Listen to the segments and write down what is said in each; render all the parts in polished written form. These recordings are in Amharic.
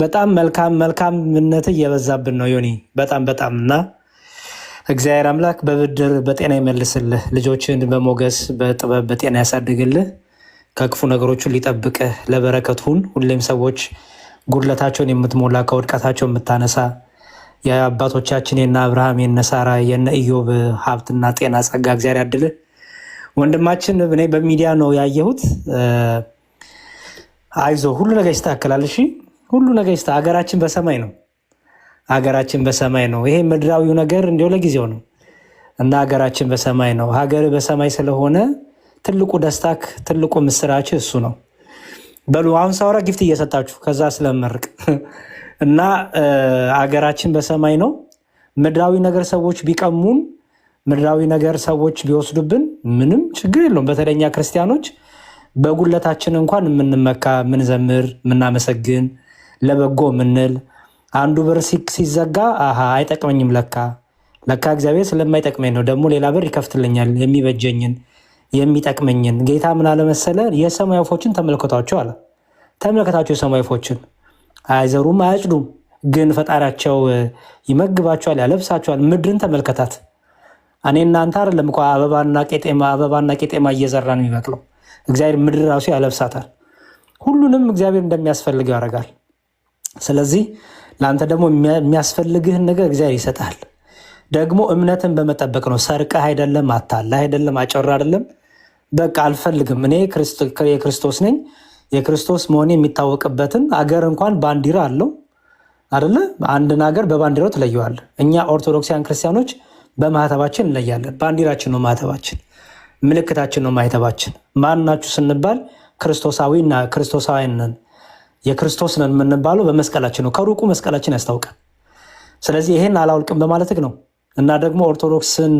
በጣም መልካምነት እየበዛብን ነው ዮኒ፣ በጣም እና እግዚአብሔር አምላክ በብድር በጤና ይመልስልህ። ልጆችን በሞገስ በጥበብ በጤና ያሳድግልህ። ከክፉ ነገሮቹ ሊጠብቅህ ለበረከት ሁን። ሁሌም ሰዎች ጉድለታቸውን የምትሞላ ከውድቀታቸው የምታነሳ የአባቶቻችን የነ አብርሃም የነ ሳራ የነ ኢዮብ ሀብትና ጤና ጸጋ እግዚአብሔር ያድልህ። ወንድማችን እኔ በሚዲያ ነው ያየሁት። አይዞ ሁሉ ነገር ይስተካከላል። እሺ ሁሉ ነገር ሀገራችን በሰማይ ነው። ሀገራችን በሰማይ ነው። ይሄ ምድራዊው ነገር እንዲያው ለጊዜው ነው እና ሀገራችን በሰማይ ነው። ሀገር በሰማይ ስለሆነ ትልቁ ደስታክ ትልቁ ምስራች እሱ ነው። በሉ አሁን ሳውራ ጊፍት እየሰጣችሁ ከዛ ስለመርቅ እና ሀገራችን በሰማይ ነው። ምድራዊ ነገር ሰዎች ቢቀሙን፣ ምድራዊ ነገር ሰዎች ቢወስዱብን ምንም ችግር የለውም። በተለኛ ክርስቲያኖች በጉለታችን እንኳን የምንመካ ምንዘምር፣ ምናመሰግን፣ ለበጎ ምንል አንዱ በር ሲዘጋ አይጠቅመኝም ለካ እግዚአብሔር ስለማይጠቅመኝ ነው ደግሞ ሌላ በር ይከፍትልኛል የሚበጀኝን የሚጠቅመኝን። ጌታ ምን አለመሰለ የሰማይ ወፎችን ተመልከቷቸው አለ። ተመልከታቸው የሰማይ ወፎችን አይዘሩም አያጭዱም፣ ግን ፈጣሪያቸው ይመግባቸዋል ያለብሳቸዋል። ምድርን ተመልከታት። እኔ እናንተ አይደለም እኮ አበባና ቄጤማ እየዘራ ነው የሚበቅለው። እግዚአብሔር ምድር ራሱ ያለብሳታል። ሁሉንም እግዚአብሔር እንደሚያስፈልገው ያደርጋል። ስለዚህ ለአንተ ደግሞ የሚያስፈልግህን ነገር እግዚአብሔር ይሰጣል። ደግሞ እምነትን በመጠበቅ ነው። ሰርቀህ አይደለም፣ አታለህ አይደለም፣ አጨራ አይደለም። በቃ አልፈልግም፣ እኔ የክርስቶስ ነኝ። የክርስቶስ መሆኔ የሚታወቅበትን አገር እንኳን ባንዲራ አለው አይደለ? አንድን ሀገር በባንዲራው ትለየዋለህ። እኛ ኦርቶዶክሳውያን ክርስቲያኖች በማህተባችን እንለያለን። ባንዲራችን ነው ማህተባችን፣ ምልክታችን ነው ማህተባችን። ማናችሁ ስንባል ክርስቶሳዊና ክርስቶሳውያን ነን፣ የክርስቶስ ነን የምንባለው በመስቀላችን ነው። ከሩቁ መስቀላችን ያስታውቃል። ስለዚህ ይሄን አላውልቅም በማለትህ ነው። እና ደግሞ ኦርቶዶክስን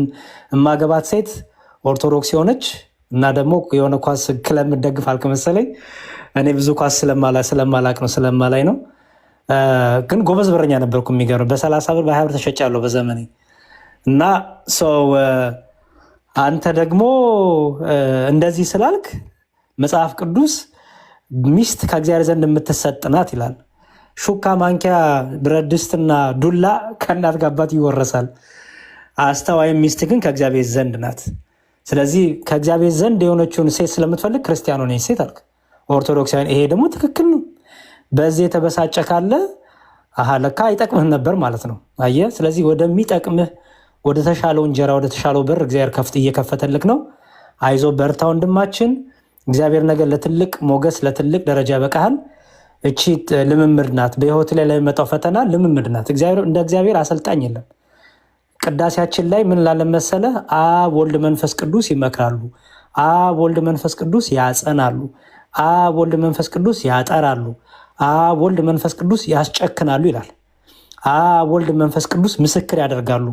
የማገባት ሴት ኦርቶዶክስ የሆነች እና ደግሞ የሆነ ኳስ ክለብ የምትደግፍ አልክ መሰለኝ። እኔ ብዙ ኳስ ስለማላቅ ነው ስለማላይ ነው። ግን ጎበዝ በረኛ ነበርኩ። የሚገርም በ30 ብር በ20 ብር ተሸጫለሁ በዘመኔ። እና አንተ ደግሞ እንደዚህ ስላልክ መጽሐፍ ቅዱስ ሚስት ከእግዚአብሔር ዘንድ የምትሰጥ ናት ይላል። ሹካ፣ ማንኪያ፣ ብረት ድስትና ዱላ ከእናት ከአባት ይወረሳል። አስተዋይ ሚስት ግን ከእግዚአብሔር ዘንድ ናት። ስለዚህ ከእግዚአብሔር ዘንድ የሆነችውን ሴት ስለምትፈልግ ክርስቲያኖ ነኝ ሴት አልክ፣ ኦርቶዶክሳውያን። ይሄ ደግሞ ትክክል ነው። በዚህ የተበሳጨ ካለ ለካ አይጠቅምህ ነበር ማለት ነው። አየህ። ስለዚህ ወደሚጠቅምህ ወደ ተሻለው እንጀራ ወደ ተሻለው በር እግዚአብሔር እየከፈተልክ ነው። አይዞ በርታ ወንድማችን። እግዚአብሔር ነገር ለትልቅ ሞገስ ለትልቅ ደረጃ ያበቃሃል። እቺ ልምምድ ናት። በህይወት ላይ ለሚመጣው ፈተና ልምምድ ናት። እንደ እግዚአብሔር አሰልጣኝ የለም። ቅዳሴያችን ላይ ምን ላለ መሰለ? አብ ወልድ መንፈስ ቅዱስ ይመክራሉ፣ አብ ወልድ መንፈስ ቅዱስ ያጸናሉ፣ አብ ወልድ መንፈስ ቅዱስ ያጠራሉ፣ አብ ወልድ መንፈስ ቅዱስ ያስጨክናሉ ይላል። አብ ወልድ መንፈስ ቅዱስ ምስክር ያደርጋሉ፣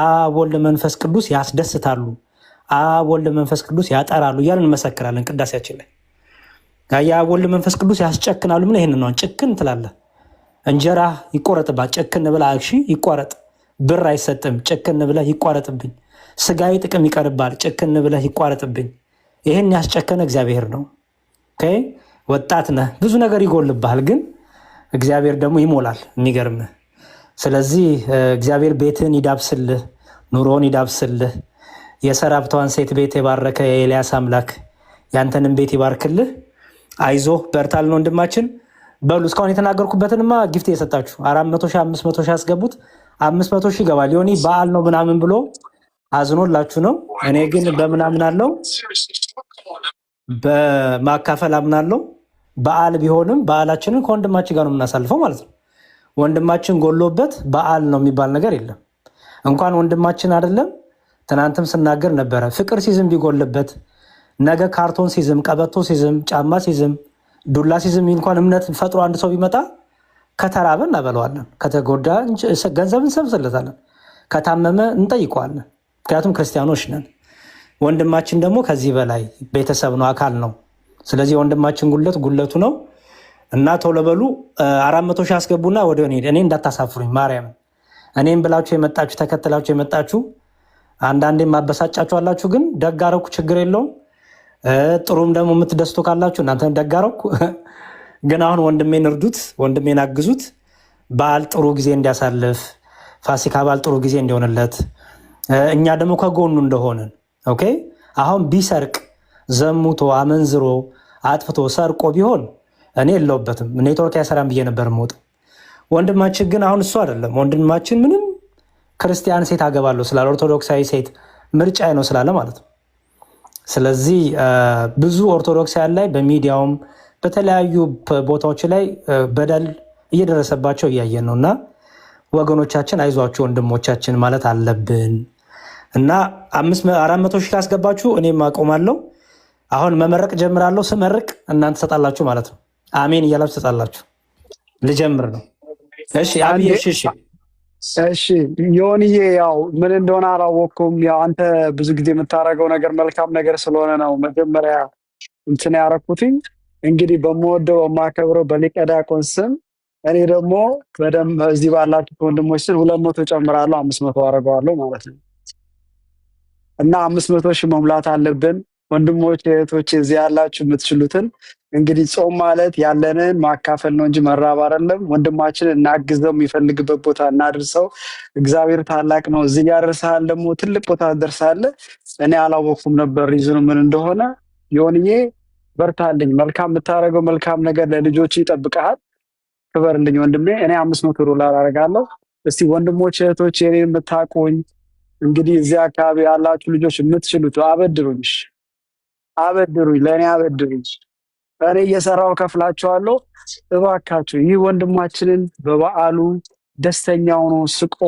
አብ ወልድ መንፈስ ቅዱስ ያስደስታሉ፣ አብ ወልድ መንፈስ ቅዱስ ያጠራሉ እያልን እንመሰክራለን ቅዳሴያችን ላይ። የአብ ወልድ መንፈስ ቅዱስ ያስጨክናሉ። ምን ይሄን ነው ጭክን ትላለህ? እንጀራ ይቆረጥባት ጭክን ብላ እሺ ይቆረጥ። ብር አይሰጥም ጭክን ብለህ ይቋረጥብኝ። ስጋዊ ጥቅም ይቀርባል ጭክን ብለህ ይቋረጥብኝ። ይሄን ያስጨከነ እግዚአብሔር ነው። ወጣት ነህ፣ ብዙ ነገር ይጎልብሃል፣ ግን እግዚአብሔር ደግሞ ይሞላል። የሚገርምህ። ስለዚህ እግዚአብሔር ቤትን ይዳብስልህ፣ ኑሮን ይዳብስልህ። የሰራፕቷን ሴት ቤት የባረከ የኤልያስ አምላክ ያንተንም ቤት ይባርክልህ። አይዞህ በርታልን ወንድማችን። በሉ እስካሁን የተናገርኩበትንማ ጊፍት የሰጣችሁ 400 ሺህ 500 ሺህ ያስገቡት 500 ሺህ ይገባል። ዮኒ በዓል ነው ምናምን ብሎ አዝኖላችሁ ነው። እኔ ግን በምናምን አለው በማካፈል አምናለው። በዓል ቢሆንም በዓላችንን ከወንድማችን ጋር ነው የምናሳልፈው ማለት ነው። ወንድማችን ጎሎበት በዓል ነው የሚባል ነገር የለም። እንኳን ወንድማችን አይደለም ትናንትም ስናገር ነበረ። ፍቅር ሲዝም ቢጎልበት ነገ ካርቶን ሲዝም፣ ቀበቶ ሲዝም፣ ጫማ ሲዝም፣ ዱላ ሲዝም እንኳን እምነት ፈጥሮ አንድ ሰው ቢመጣ ከተራበ እናበለዋለን፣ ከተጎዳ ገንዘብ እንሰብስለታለን፣ ከታመመ እንጠይቀዋለን። ምክንያቱም ክርስቲያኖች ነን። ወንድማችን ደግሞ ከዚህ በላይ ቤተሰብ ነው፣ አካል ነው። ስለዚህ ወንድማችን ጉለቱ ነው እና ቶሎ በሉ 400 ሺህ አስገቡና ወደ እኔ እንዳታሳፍሩኝ ማርያም። እኔም ብላችሁ የመጣችሁ ተከትላችሁ የመጣችሁ አንዳንዴ ማበሳጫችሁ አላችሁ፣ ግን ደጋረኩ ችግር የለውም። ጥሩም ደግሞ የምትደስቱ ካላችሁ እናንተ ደጋረኩ ግን አሁን ወንድሜን እርዱት፣ ወንድሜን አግዙት፣ በዓል ጥሩ ጊዜ እንዲያሳልፍ፣ ፋሲካ በዓል ጥሩ ጊዜ እንዲሆንለት፣ እኛ ደግሞ ከጎኑ እንደሆንን። ኦኬ። አሁን ቢሰርቅ ዘሙቶ አመንዝሮ አጥፍቶ ሰርቆ ቢሆን እኔ የለውበትም፣ ኔትወርክ አይሰራም ብዬ ነበር የምወጣው። ወንድማችን ግን አሁን እሱ አይደለም። ወንድማችን ምንም ክርስቲያን ሴት አገባለሁ ስላለ ኦርቶዶክሳዊ ሴት ምርጫ ነው ስላለ ማለት ነው። ስለዚህ ብዙ ኦርቶዶክሳውያን ላይ በሚዲያውም በተለያዩ ቦታዎች ላይ በደል እየደረሰባቸው እያየን ነው። እና ወገኖቻችን አይዟችሁ ወንድሞቻችን ማለት አለብን። እና 400 ሺህ ካስገባችሁ እኔም አቆማለሁ። አሁን መመረቅ ጀምራለሁ። ስመርቅ እናንተ ትሰጣላችሁ ማለት ነው። አሜን እያላችሁ ትሰጣላችሁ። ልጀምር ነው። እሺ አብይ። እሺ ዮኒዬ፣ ያው ምን እንደሆነ አላወቅኩም። ያው አንተ ብዙ ጊዜ የምታደርገው ነገር መልካም ነገር ስለሆነ ነው መጀመሪያ እንትን ያደረኩትኝ። እንግዲህ በምወደው የማከብረው በሊቀ ዲያቆን ስም እኔ ደግሞ በደንብ እዚህ ባላችሁ ወንድሞች ስል 200 ጨምራለሁ፣ 500 አደርገዋለሁ ማለት ነው። እና 500 ሺህ መሙላት አለብን ወንድሞች እህቶች፣ እዚህ ያላችሁ የምትችሉትን። እንግዲህ ጾም ማለት ያለንን ማካፈል ነው እንጂ መራብ አይደለም። ወንድማችንን እናግዘው፣ የሚፈልግበት ቦታ እናድርሰው። እግዚአብሔር ታላቅ ነው። እዚህ ጋር ደርሰሃል፣ ደግሞ ትልቅ ቦታ ደርሳለህ። እኔ አላወኩም ነበር ሪዝኑ ምን እንደሆነ። ዮኒዬ በርታልኝ። መልካም የምታደርገው መልካም ነገር ለልጆች ይጠብቀሃል። ክበርልኝ ወንድሜ። እኔ $500 አደርጋለሁ። እስቲ ወንድሞች እህቶች፣ የኔ የምታውቁኝ እንግዲህ እዚህ አካባቢ ያላችሁ ልጆች የምትችሉት አበድሩኝ፣ አበድሩኝ፣ ለእኔ አበድሩኝ። እኔ እየሰራው ከፍላችኋለሁ። እባካችሁ ይህ ወንድማችንን በበዓሉ ደስተኛ ሆኖ ስቆ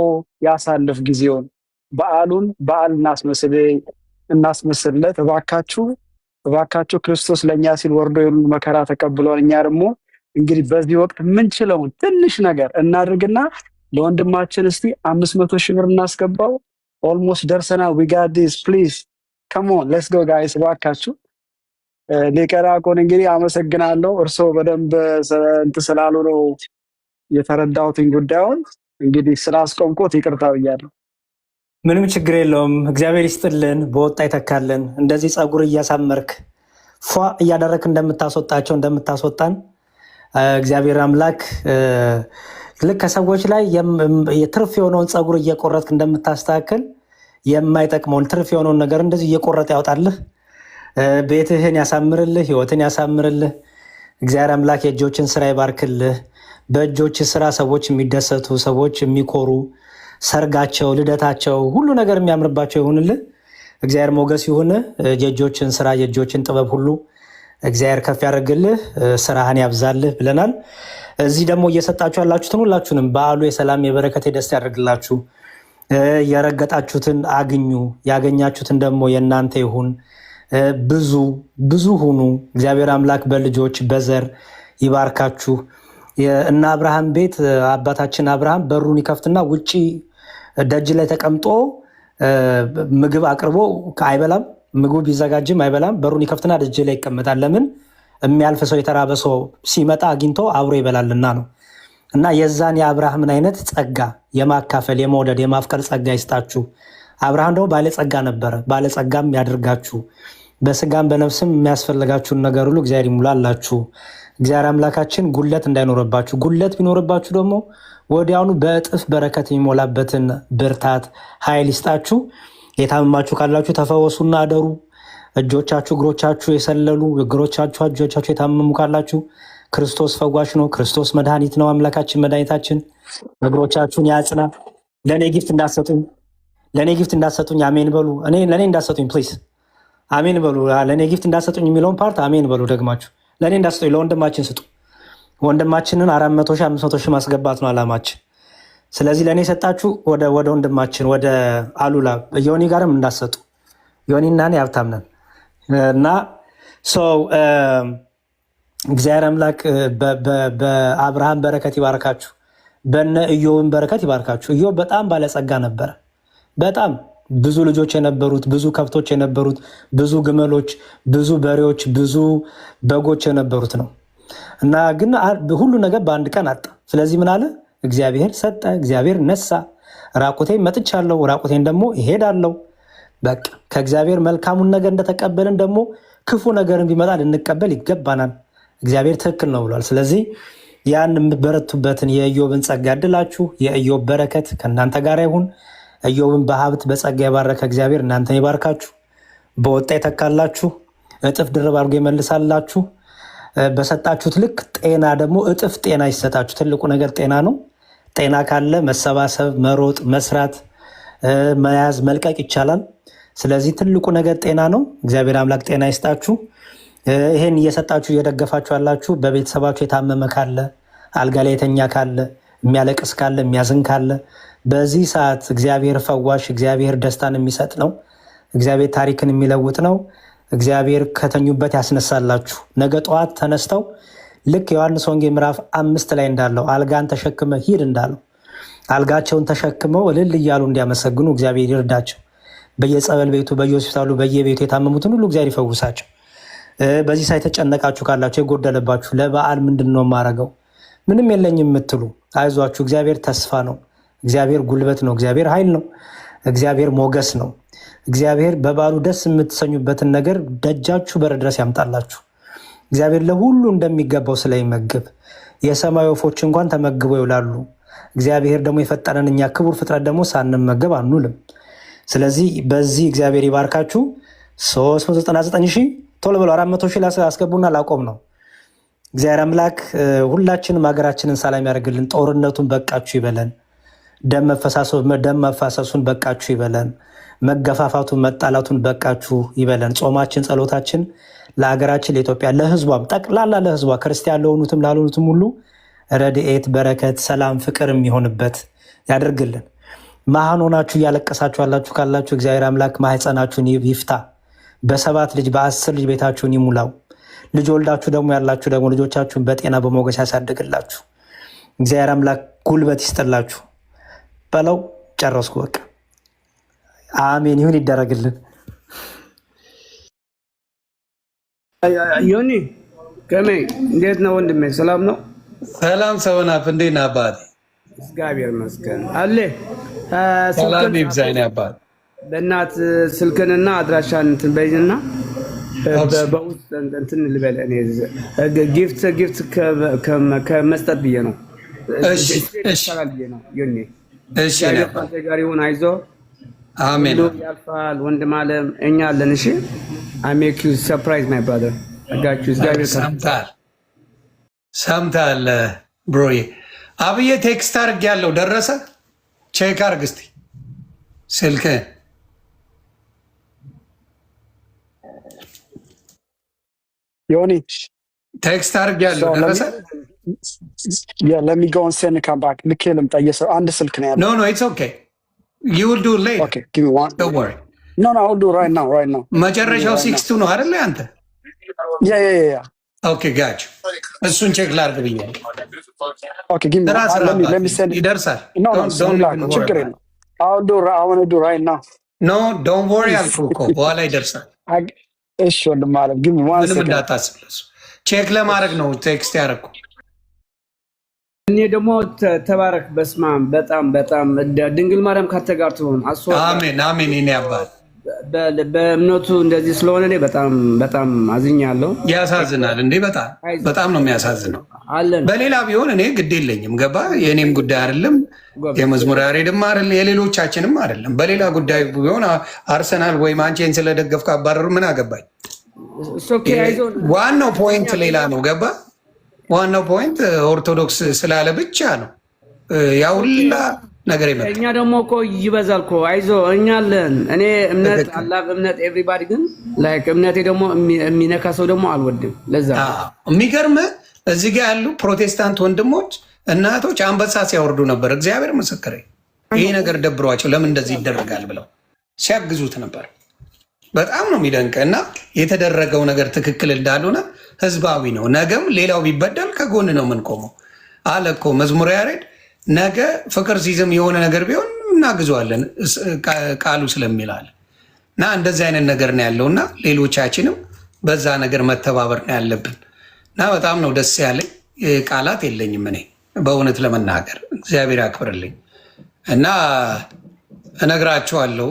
ያሳልፍ ጊዜውን። በዓሉን በዓል እናስመስልለት። እባካችሁ ክርስቶስ ለእኛ ሲል ወርዶ የሁሉ መከራ ተቀብሏል። እኛ ደግሞ እንግዲህ በዚህ ወቅት የምንችለውን ትንሽ ነገር እናድርግና ለወንድማችን እስቲ 500 ሺህ ብር እናስገባው። ኦልሞስት ደርሰናል። ዊ ጋት ዲስ ፕሊዝ ካም ኦን ሌትስ ጎ ጋይስ። እባካችሁ ሊቀ ዲያቆን እንግዲህ አመሰግናለሁ። እርስዎ በደንብ እንትን ስላሉ ነው የተረዳሁትን ጉዳዩን። እንግዲህ ስላስቆምኩት ይቅርታ ብያለሁ። ምንም ችግር የለውም። እግዚአብሔር ይስጥልን፣ በወጣ ይተካልን። እንደዚህ ፀጉር እያሳመርክ ፏ እያደረክ እንደምታስወጣቸው እንደምታስወጣን እግዚአብሔር አምላክ ልክ ከሰዎች ላይ ትርፍ የሆነውን ፀጉር እየቆረጥክ እንደምታስተካክል የማይጠቅመውን ትርፍ የሆነውን ነገር እንደዚህ እየቆረጠ ያውጣልህ። ቤትህን ያሳምርልህ፣ ህይወትን ያሳምርልህ። እግዚአብሔር አምላክ የእጆችን ስራ ይባርክልህ። በእጆች ስራ ሰዎች የሚደሰቱ ሰዎች የሚኮሩ፣ ሰርጋቸው፣ ልደታቸው፣ ሁሉ ነገር የሚያምርባቸው ይሁንልህ። እግዚአብሔር ሞገስ ይሁን። የእጆችን ስራ የእጆችን ጥበብ ሁሉ እግዚአብሔር ከፍ ያደርግልህ፣ ስራህን ያብዛልህ ብለናል። እዚህ ደግሞ እየሰጣችሁ ያላችሁትን ሁላችሁንም በዓሉ የሰላም የበረከት የደስታ ያደርግላችሁ። የረገጣችሁትን አግኙ፣ ያገኛችሁትን ደግሞ የእናንተ ይሁን። ብዙ ብዙ ሁኑ። እግዚአብሔር አምላክ በልጆች በዘር ይባርካችሁ። እና አብርሃም ቤት አባታችን አብርሃም በሩን ይከፍትና ውጪ ደጅ ላይ ተቀምጦ ምግብ አቅርቦ አይበላም። ምግቡ ቢዘጋጅም አይበላም። በሩን ይከፍትና ደጅ ላይ ይቀመጣል። ለምን? የሚያልፍ ሰው የተራበ ሰው ሲመጣ አግኝቶ አብሮ ይበላልና ነው። እና የዛን የአብርሃምን አይነት ጸጋ የማካፈል የመውደድ የማፍቀር ጸጋ ይስጣችሁ። አብርሃም ደግሞ ባለጸጋ ነበረ፣ ባለጸጋም ያድርጋችሁ። በስጋም በነፍስም የሚያስፈልጋችሁን ነገር ሁሉ እግዚአብሔር ይሙላላችሁ። እግዚአብሔር አምላካችን ጉለት እንዳይኖርባችሁ፣ ጉለት ቢኖርባችሁ ደግሞ ወዲያውኑ በእጥፍ በረከት የሚሞላበትን ብርታት ኃይል ይስጣችሁ። የታመማችሁ ካላችሁ ተፈወሱና አደሩ። እጆቻችሁ እግሮቻችሁ የሰለሉ እግሮቻችሁ እጆቻችሁ የታመሙ ካላችሁ ክርስቶስ ፈዋሽ ነው። ክርስቶስ መድኃኒት ነው። አምላካችን መድኃኒታችን እግሮቻችሁን ያጽና። ለእኔ ጊፍት እንዳሰጡኝ አሜን በሉ። ለእኔ እንዳሰጡኝ ፕሊዝ አሜን በሉ። ለእኔ ጊፍት እንዳሰጡኝ የሚለውን ፓርት አሜን በሉ። ደግማችሁ ለእኔ እንዳሰጡኝ ለወንድማችን ስጡ። ወንድማችንን 400 ሺህ 500 ሺህ ማስገባት ነው አላማችን። ስለዚህ ለእኔ የሰጣችሁ ወደ ወንድማችን ወደ አሉላ ዮኒ ጋርም እንዳሰጡ። ዮኒና እኔ ሀብታም ነን እና ሰው እግዚአብሔር አምላክ በአብርሃም በረከት ይባርካችሁ፣ በነ ኢዮብን በረከት ይባርካችሁ። ኢዮብ በጣም ባለጸጋ ነበረ። በጣም ብዙ ልጆች የነበሩት፣ ብዙ ከብቶች የነበሩት፣ ብዙ ግመሎች፣ ብዙ በሬዎች፣ ብዙ በጎች የነበሩት ነው እና ግን ሁሉ ነገር በአንድ ቀን አጣ። ስለዚህ ምን አለ? እግዚአብሔር ሰጠ፣ እግዚአብሔር ነሳ። ራቁቴን መጥቻለሁ፣ ራቁቴን ደግሞ እሄዳለሁ። በቃ ከእግዚአብሔር መልካሙን ነገር እንደተቀበልን ደግሞ ክፉ ነገርን ቢመጣ ልንቀበል ይገባናል። እግዚአብሔር ትክክል ነው ብሏል። ስለዚህ ያን የምትበረቱበትን የኢዮብን ጸጋ ያድላችሁ። የኢዮብ በረከት ከእናንተ ጋር ይሁን። ኢዮብን በሀብት በጸጋ የባረከ እግዚአብሔር እናንተን ይባርካችሁ፣ በወጣ ይተካላችሁ፣ እጥፍ ድርብ አድርጎ ይመልሳላችሁ። በሰጣችሁት ልክ ጤና ደግሞ እጥፍ ጤና ይሰጣችሁ። ትልቁ ነገር ጤና ነው። ጤና ካለ መሰባሰብ፣ መሮጥ፣ መስራት፣ መያዝ፣ መልቀቅ ይቻላል። ስለዚህ ትልቁ ነገር ጤና ነው። እግዚአብሔር አምላክ ጤና ይስጣችሁ። ይሄን እየሰጣችሁ እየደገፋችሁ ያላችሁ በቤተሰባችሁ የታመመ ካለ፣ አልጋ ላይ የተኛ ካለ፣ የሚያለቅስ ካለ፣ የሚያዝን ካለ በዚህ ሰዓት እግዚአብሔር ፈዋሽ፣ እግዚአብሔር ደስታን የሚሰጥ ነው። እግዚአብሔር ታሪክን የሚለውጥ ነው። እግዚአብሔር ከተኙበት ያስነሳላችሁ። ነገ ጠዋት ተነስተው ልክ ዮሐንስ ወንጌል ምዕራፍ 5 ላይ እንዳለው አልጋን ተሸክመ ሂድ እንዳለው አልጋቸውን ተሸክመው እልል እያሉ እንዲያመሰግኑ እግዚአብሔር ይርዳቸው። በየጸበል ቤቱ፣ በየሆስፒታሉ፣ በየቤቱ የታመሙትን ሁሉ እግዚአብሔር ይፈውሳቸው። በዚህ ሳይ የተጨነቃችሁ ካላችሁ፣ የጎደለባችሁ ለበዓል ምንድን ነው የማረገው ምንም የለኝም የምትሉ አይዟችሁ። እግዚአብሔር ተስፋ ነው። እግዚአብሔር ጉልበት ነው። እግዚአብሔር ኃይል ነው። እግዚአብሔር ሞገስ ነው። እግዚአብሔር በበዓሉ ደስ የምትሰኙበትን ነገር ደጃችሁ በር ድረስ ያምጣላችሁ። እግዚአብሔር ለሁሉ እንደሚገባው ስለሚመግብ የሰማይ ወፎች እንኳን ተመግበው ይውላሉ። እግዚአብሔር ደግሞ የፈጠረን እኛ ክቡር ፍጥረት ደግሞ ሳንመገብ አንውልም። ስለዚህ በዚህ እግዚአብሔር ይባርካችሁ። 399 ሺህ ቶሎ ብለው 400 ሺህ አስገቡና ላቆም ነው። እግዚአብሔር አምላክ ሁላችንም ሀገራችንን ሰላም ያደርግልን። ጦርነቱን በቃችሁ ይበለን። ደም መፋሰሱን በቃችሁ ይበለን። መገፋፋቱን መጣላቱን በቃችሁ ይበለን። ጾማችን፣ ጸሎታችን ለሀገራችን ለኢትዮጵያ፣ ለሕዝቧም ጠቅላላ ለሕዝቧ ክርስቲያን ለሆኑትም ላልሆኑትም ሁሉ ረድኤት፣ በረከት፣ ሰላም፣ ፍቅር የሚሆንበት ያደርግልን። መሃን ሆናችሁ እያለቀሳችሁ ያላችሁ ካላችሁ እግዚአብሔር አምላክ ማህፀናችሁን ይፍታ። በ7 ልጅ በ10 ልጅ ቤታችሁን ይሙላው። ልጅ ወልዳችሁ ደግሞ ያላችሁ ደግሞ ልጆቻችሁን በጤና በሞገስ ያሳድግላችሁ። እግዚአብሔር አምላክ ጉልበት ይስጥላችሁ። በለው ጨረስኩ። በቃ አሜን ይሁን ይደረግልን። ዮኒ ከሜ እንዴት ነው ወንድሜ? ሰላም ነው? ሰላም ሰውናፍ እንዴት ነህ አባቴ? እግዚአብሔር ይመስገን አለ። ሰላም ይብዛኝ አባቴ። በእናት ስልክንና አድራሻን እንትን በይና በውስጥ እንትን ልበል። እኔ ጊፍት ከመስጠት ብዬ ነው። እሺ እሺ ዮኒ እሺ ጋር ይሁን። አይዞህ አሜን። ያልፋል ወንድም አለም እኛ አለን። እሺ I make you surprise my brother. I got you. ሰምታል ብሮዬ። አብዬ ቴክስት አድርግ ያለው ደረሰ? ቼክ አድርግ እስኪ ስልክህን። ዮኒ ቴክስት አድርግ ያለው ደረሰ? let me go and send a come back. ልኬልም ጠየሰው አንድ ስልክ ነው ያለው። No, it's okay. You will do it later. Okay, give me one. Don't worry. No, I'll do right now. መጨረሻው 62 ነው አይደለ አንተ? Yeah. Okay, got you. እሱን ቼክ ላድርግ ብያለሁ። Okay, give me let me send it. ይደርሳል። No, ችግር የለም። I want to do right now. No, don't worry አልኩህ እኮ በኋላ ይደርሳል። እሺ ወንድም አለ give me one second. ምንም እንዳታስብ። ቼክ ለማድረግ ነው ቴክስት ያደረኩ። እኔ ደግሞ ተባረክ። በስማም በጣም ድንግል ማርያም ካንተ ጋር ትሆን። አሜን አሜን። እኔ አባት በእምነቱ እንደዚህ ስለሆነ እኔ በጣም አዝኛለሁ። ያሳዝናል እንዴ! በጣም ነው የሚያሳዝነው። አለን በሌላ ቢሆን እኔ ግድ የለኝም ገባ። የእኔም ጉዳይ አይደለም፣ የመዝሙር ያሬድም አይደለም፣ የሌሎቻችንም አይደለም። በሌላ ጉዳይ ቢሆን አርሰናል ወይም አንቺን ስለደገፍኩ አባረሩ ምን አገባኝ። ዋናው ፖይንት ሌላ ነው ገባ። ዋናው ፖይንት ኦርቶዶክስ ስላለ ብቻ ነው ያ ሁላ ነገር ይመጣ። እኛ ደግሞ እኮ ይበዛል እኮ አይዞ እኛ አለን። እኔ እምነት አላህ እምነት ኤቭሪባዲ ግን ላይክ እምነቴ ደግሞ የሚነካ ሰው ደግሞ አልወድም። ለዛ የሚገርም እዚህ ጋር ያሉ ፕሮቴስታንት ወንድሞች እናቶች አንበሳ ሲያወርዱ ነበር። እግዚአብሔር ምስክሬ ይሄ ነገር ደብሯቸው ለምን እንደዚህ ይደረጋል ብለው ሲያግዙት ነበር። በጣም ነው የሚደንቀ እና የተደረገው ነገር ትክክል እንዳልሆነ ህዝባዊ ነው። ነገም ሌላው ቢበደል ከጎን ነው የምንቆመው አለ እኮ መዝሙር ያሬድ። ነገ ፍቅር ሲዝም የሆነ ነገር ቢሆን እናግዘዋለን ቃሉ ስለሚላል እና እንደዚህ አይነት ነገር ነው ያለው እና ሌሎቻችንም በዛ ነገር መተባበር ነው ያለብን እና በጣም ነው ደስ ያለኝ። ቃላት የለኝም እኔ በእውነት ለመናገር እግዚአብሔር ያክብርልኝ እና እነግራችኋለሁ።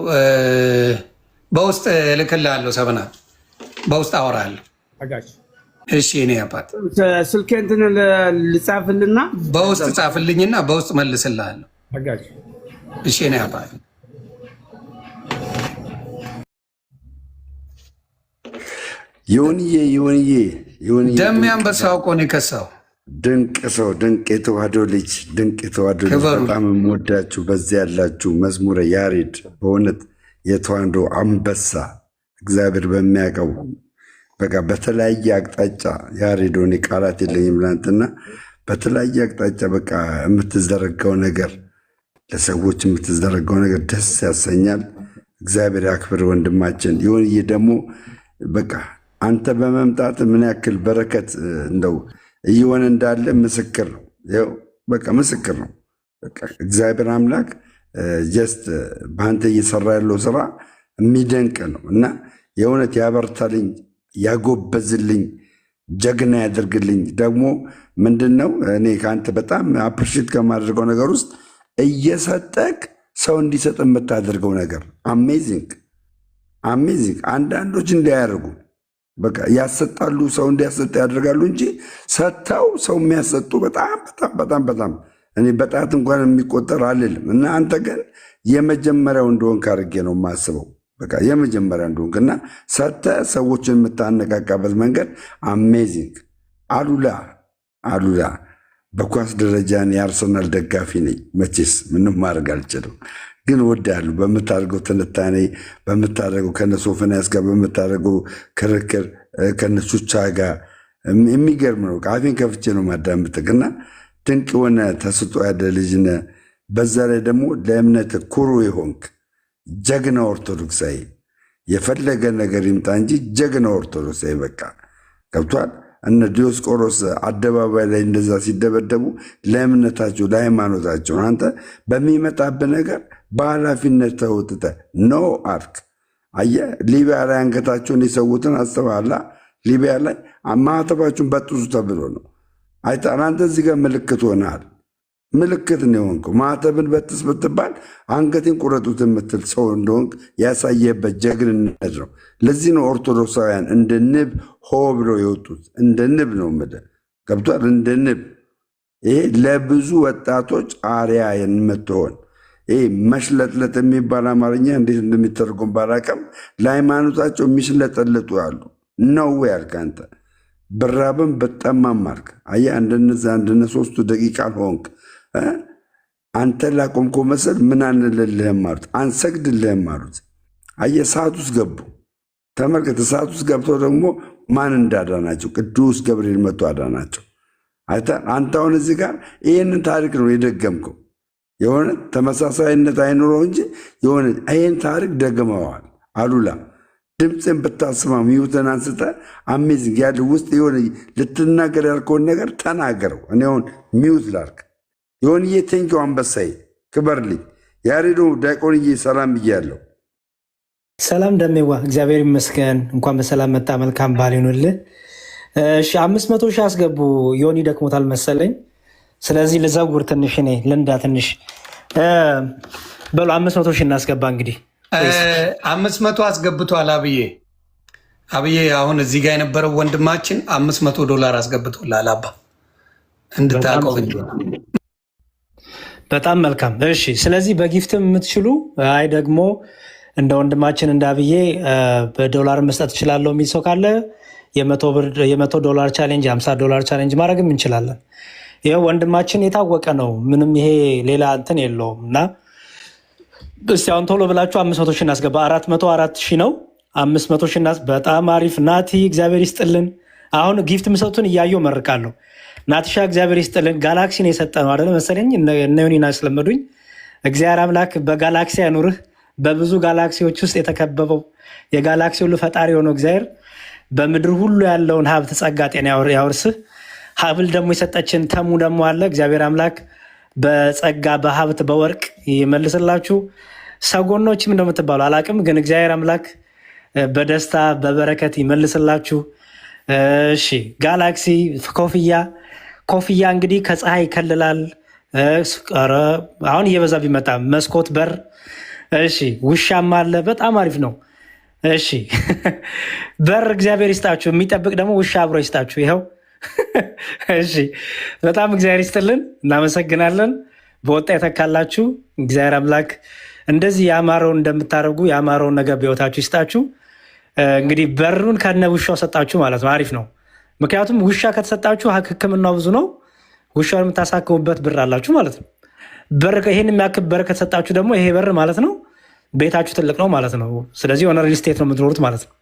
በውስጥ እልክልሃለሁ፣ ሰብና በውስጥ አወራለሁ። እሺ እኔ አባት ስልኬን እንትን ልጻፍልና በውስጥ ጻፍልኝና በውስጥ መልስልሃለሁ። አጋጭ። እሺ እኔ አባት ይሁንዬ ደም አንበሳው እኮ ነው የከሳው። ድንቅ ሰው፣ ድንቅ የተዋህዶ ልጅ፣ ድንቅ የተዋህዶ ልጅ። በጣም የምወዳችሁ በዚያ ያላችሁ መዝሙረ ያሬድ በእውነት የተዋህዶ አንበሳ እግዚአብሔር በሚያውቀው በቃ በተለያየ አቅጣጫ ያሬድ ሆኔ ቃላት የለኝም ላንትና በተለያየ አቅጣጫ በቃ የምትዘረጋው ነገር ለሰዎች የምትዘረጋው ነገር ደስ ያሰኛል። እግዚአብሔር ያክብር ወንድማችን። ይሁንዬ ደግሞ በቃ አንተ በመምጣት ምን ያክል በረከት እንደው እየሆነ እንዳለ ምስክር ነው። ይኸው በቃ ምስክር ነው። በቃ እግዚአብሔር አምላክ ጀስት በአንተ እየሰራ ያለው ስራ የሚደንቅ ነው እና የእውነት ያበርታልኝ፣ ያጎበዝልኝ፣ ጀግና ያደርግልኝ። ደግሞ ምንድን ነው እኔ ከአንተ በጣም አፕሪሼት ከማደርገው ነገር ውስጥ እየሰጠቅ ሰው እንዲሰጥ የምታደርገው ነገር አሜዚንግ አሜዚንግ። አንዳንዶች እንዲያደርጉ በቃ ያሰጣሉ፣ ሰው እንዲያሰጥ ያደርጋሉ እንጂ ሰጥተው ሰው የሚያሰጡ በጣም በጣም በጣም በጣም እኔ በጣት እንኳን የሚቆጠር አልልም። እና አንተ ግን የመጀመሪያው እንደሆንክ አድርጌ ነው የማስበው። በቃ የመጀመሪያ እንደሆንክ እና ሰጥተህ ሰዎችን የምታነቃቃበት መንገድ አሜዚንግ። አሉላ በኳስ ደረጃ የአርሰናል ደጋፊ ነኝ። መቼስ ምንም ማድረግ አልችልም፣ ግን እወድሃለሁ። በምታደርገው ትንታኔ፣ በምታደርገው ከነ ሶፎንያስ ጋር በምታደርገው ክርክር፣ ከነ ቹቻ ጋር የሚገርም ነው። አፌን ከፍቼ ነው ማዳምጥህ እና ድንቅ የሆነ ተስጦ ያለ ልጅ ነህ። በዛ ላይ ደግሞ ለእምነት ኩሩ የሆንክ ጀግና ኦርቶዶክሳዊ፣ የፈለገ ነገር ይምጣ እንጂ ጀግና ኦርቶዶክሳዊ በቃ ገብቷል። እነ ዲዮስቆሮስ አደባባይ ላይ እንደዛ ሲደበደቡ ለእምነታቸው ለሃይማኖታቸው፣ አንተ በሚመጣብህ ነገር በኃላፊነት ተወጥተህ ኖ አርክ። አየህ ሊቢያ ላይ አንገታቸውን የሰዉትን አስተባላ። ሊቢያ ላይ ማዕተባችሁን በጥሱ ተብሎ ነው። አይተሃል። አንተ እዚህ ጋር ምልክት ሆነሃል። ምልክት ነው የሆንከው። ማዕተብን በጥስ ብትባል አንገቴን ቁረጡት የምትል ሰው እንደሆንክ ያሳየበት ጀግንነት ነው። ለዚህ ነው ኦርቶዶክሳውያን እንደ ንብ ሆ ብለው የወጡት። እንደ ንብ ነው የምልህ ገብቷል። እንደ ንብ ይሄ ለብዙ ወጣቶች አርያ የምትሆን ይሄ መሽለጥለጥ የሚባል አማርኛ እንዴት እንደሚተርጎም ባላውቅም ለሃይማኖታቸው የሚሽለጠለጡ አሉ ነው ያልክ አንተ። ብራብን በጠማም አልክ። አየህ እንደነዛ እንደነ 3 ደቂቃ ሆንክ። አንተ ላቆምኮ መሰል ምን አንልልህም አሉት፣ አንሰግድልህም አሉት። አየህ ሰዓት ውስጥ ገቡ። ተመልከት፣ ሰዓት ውስጥ ገብተው ደግሞ ማን እንዳዳናቸው ቅዱስ ገብርኤል መጥቶ አዳናቸው። አንተ አሁን እዚህ ጋር ይህንን ታሪክ ነው የደገምከው። የሆነ ተመሳሳይነት አይኖረው እንጂ የሆነ ይህን ታሪክ ደግመዋል። አሉላ ድምፅን ብታስማ ሚዩትን አንስተ አሜዚንግ ያለ ውስጥ የሆነ ልትናገር ያልከውን ነገር ተናገረው። እኔ አሁን ሚዩት ላርክ የሆንዬ ቴንኪው አንበሳዬ ክበርልኝ። ያሬዶ ዲያቆንዬ ሰላም ብያለሁ። ሰላም ደሜዋ እግዚአብሔር ይመስገን። እንኳን በሰላም መጣ። መልካም በዓል ይሁንልህ። 500 ሺህ አስገቡ። ዮኒ ደክሞታል መሰለኝ። ስለዚህ ልዘውር ትንሽ እኔ ልንዳ ትንሽ በሉ 500 ሺህ እናስገባ። እንግዲህ 500 አስገብቷል። አብዬ አሁን እዚህ ጋር የነበረው ወንድማችን $500 አስገብቶላል። አባ እንድታውቀው በጣም መልካም። እሺ ስለዚህ በጊፍትም የምትችሉ አይ ደግሞ እንደ ወንድማችን እንደ አብዬ በዶላር መስጠት እችላለሁ የሚል ሰው ካለ $100 ቻሌንጅ፣ $50 ቻሌንጅ ማድረግም እንችላለን። ይኸው ወንድማችን የታወቀ ነው። ምንም ይሄ ሌላ እንትን የለውም። እና እስቲ አሁን ቶሎ ብላችሁ 500 ሺህ እናስገባ። 404 ሺህ ነው። 500 ሺህ በጣም አሪፍ። ናቲ እግዚአብሔር ይስጥልን። አሁን ጊፍት ምሰጡን እያየው መርቃለሁ። ናትሻ እግዚአብሔር ይስጥልን። ጋላክሲ ነው የሰጠ ነው አይደለ መሰለኝ። እነ ዮኒና ስለመዱኝ እግዚአብሔር አምላክ በጋላክሲ ያኑርህ። በብዙ ጋላክሲዎች ውስጥ የተከበበው የጋላክሲ ሁሉ ፈጣሪ የሆነው እግዚአብሔር በምድር ሁሉ ያለውን ሀብት፣ ጸጋ፣ ጤና ያወርስህ። ሀብል ደግሞ የሰጠችን ተሙ ደግሞ አለ። እግዚአብሔር አምላክ በጸጋ በሀብት በወርቅ ይመልስላችሁ። ሰጎኖችም እንደምትባሉ አላቅም፣ ግን እግዚአብሔር አምላክ በደስታ በበረከት ይመልስላችሁ። እሺ ጋላክሲ ኮፍያ እንግዲህ ከፀሐይ ይከልላል። አሁን እየበዛ ቢመጣ መስኮት በር። እሺ ውሻም አለ። በጣም አሪፍ ነው። እሺ በር እግዚአብሔር ይስጣችሁ፣ የሚጠብቅ ደግሞ ውሻ አብሮ ይስጣችሁ። ይኸው እሺ፣ በጣም እግዚአብሔር ይስጥልን፣ እናመሰግናለን። በወጣ የተካላችሁ እግዚአብሔር አምላክ እንደዚህ ያማረውን እንደምታደርጉ ያማረውን ነገር በሕይወታችሁ ይስጣችሁ። እንግዲህ በሩን ከነ ውሻው ሰጣችሁ ማለት ነው። አሪፍ ነው። ምክንያቱም ውሻ ከተሰጣችሁ ሕክምናው ብዙ ነው። ውሻውን የምታሳክሙበት ብር አላችሁ ማለት ነው። ይህን የሚያክል በር ከተሰጣችሁ ደግሞ ይሄ በር ማለት ነው ቤታችሁ ትልቅ ነው ማለት ነው። ስለዚህ የሆነ ሪል ስቴት ነው የምትኖሩት ማለት ነው።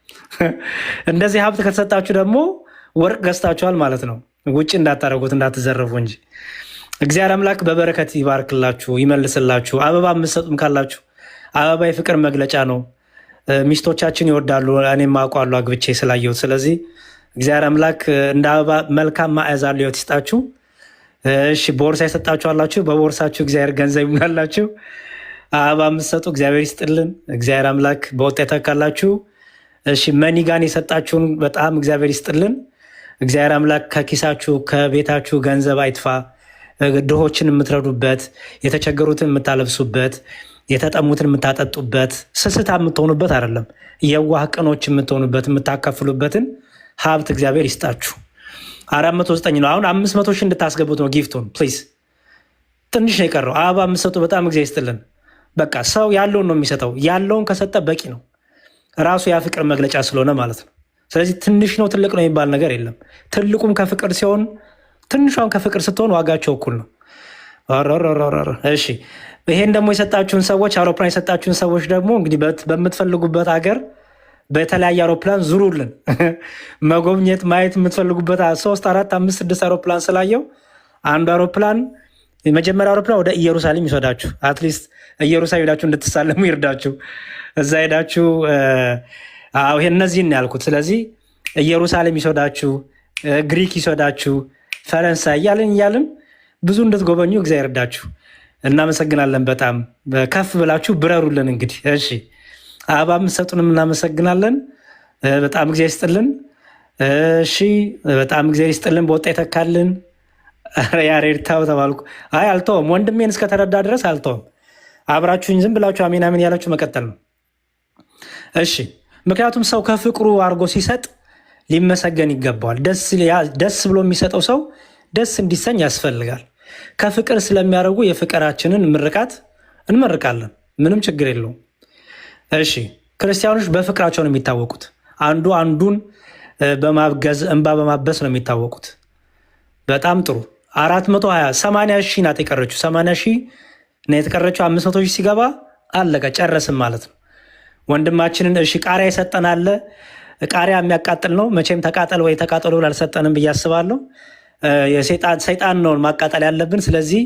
እንደዚህ ሀብት ከተሰጣችሁ ደግሞ ወርቅ ገዝታችኋል ማለት ነው። ውጭ እንዳታደርጉት እንዳትዘረፉ እንጂ። እግዚአብሔር አምላክ በበረከት ይባርክላችሁ ይመልስላችሁ። አበባ የምትሰጡም ካላችሁ አበባ የፍቅር መግለጫ ነው። ሚስቶቻችን ይወዳሉ። እኔም አውቃለሁ አግብቼ ስላየሁት። ስለዚህ እግዚአብሔር አምላክ እንደ አበባ መልካም መዓዛ ያለው ሕይወት ይስጣችሁ። እሺ ቦርሳ የሰጣችሁ አላችሁ፣ በቦርሳችሁ እግዚአብሔር ገንዘብ ይሙላላችሁ። አበባ የምትሰጡ እግዚአብሔር ይስጥልን። እግዚአብሔር አምላክ በወጣ የተካላችሁ። እሺ መኒጋን የሰጣችሁን በጣም እግዚአብሔር ይስጥልን። እግዚአብሔር አምላክ ከኪሳችሁ ከቤታችሁ ገንዘብ አይጥፋ። ድሆችን የምትረዱበት፣ የተቸገሩትን የምታለብሱበት፣ የተጠሙትን የምታጠጡበት፣ ስስታ የምትሆኑበት አይደለም፣ የዋህ ቅኖች የምትሆኑበት የምታከፍሉበትን ሀብት እግዚአብሔር ይስጣችሁ። 409 ነው። አሁን 500 ሺህ እንድታስገቡት ነው ጊፍቱን ፕሊዝ። ትንሽ ነው የቀረው። አበባ የምትሰጡ በጣም እግዚአብሔር ይስጥልን። በቃ ሰው ያለውን ነው የሚሰጠው። ያለውን ከሰጠ በቂ ነው። ራሱ ያ ፍቅር መግለጫ ስለሆነ ማለት ነው። ስለዚህ ትንሽ ነው ትልቅ ነው የሚባል ነገር የለም። ትልቁም ከፍቅር ሲሆን ትንሿን ከፍቅር ስትሆን ዋጋቸው እኩል ነው። እሺ ይሄን ደግሞ የሰጣችሁን ሰዎች አውሮፕላን የሰጣችሁን ሰዎች ደግሞ እንግዲህ በምትፈልጉበት ሀገር በተለያየ አውሮፕላን ዙሩልን። መጎብኘት ማየት የምትፈልጉበት 3፣ 4፣ 5፣ 6 አውሮፕላን ስላየው አንዱ አውሮፕላን የመጀመሪያ አውሮፕላን ወደ ኢየሩሳሌም ይወስዳችሁ። አትሊስት ኢየሩሳሌም ሄዳችሁ እንድትሳለሙ ይርዳችሁ። እዛ ሄዳችሁ እነዚህን ያልኩት። ስለዚህ ኢየሩሳሌም ይወስዳችሁ፣ ግሪክ ይወስዳችሁ፣ ፈረንሳይ እያልን ብዙ እንድትጎበኙ እግዚአብሔር ይርዳችሁ። እናመሰግናለን። በጣም ከፍ ብላችሁ ብረሩልን። እንግዲህ እሺ አበባ የምትሰጡንም እናመሰግናለን። በጣም እግዚአብሔር ይስጥልን። እሺ በጣም እግዚአብሔር ይስጥልን። በወጣ ይተካልን። ያሬድታው ተባልኩ። አይ አልተውም፣ ወንድሜን እስከተረዳ ድረስ አልተውም። አብራችሁኝ ዝም ብላችሁ አሜን አሜን ያላችሁ መቀጠል ነው። እሺ ምክንያቱም ሰው ከፍቅሩ አድርጎ ሲሰጥ ሊመሰገን ይገባዋል። ደስ ብሎ የሚሰጠው ሰው ደስ እንዲሰኝ ያስፈልጋል። ከፍቅር ስለሚያደርጉ የፍቅራችንን ምርቃት እንመርቃለን። ምንም ችግር የለውም። እሺ ክርስቲያኖች በፍቅራቸው ነው የሚታወቁት። አንዱ አንዱን በማገዝ እንባ በማበስ ነው የሚታወቁት። በጣም ጥሩ። 420 ሺህ ናት የቀረችው። 80 ሺህ ነው የተቀረችው። 500 ሺህ ሲገባ አለቀ፣ ጨረስም ማለት ነው። ወንድማችንን እሺ ቃሪያ የሰጠናለ። ቃሪያ የሚያቃጥል ነው መቼም። ተቃጠል ወይ ተቃጠሉ ብሎ አልሰጠንም ብዬ አስባለሁ። ሰይጣን ነው ማቃጠል ያለብን። ስለዚህ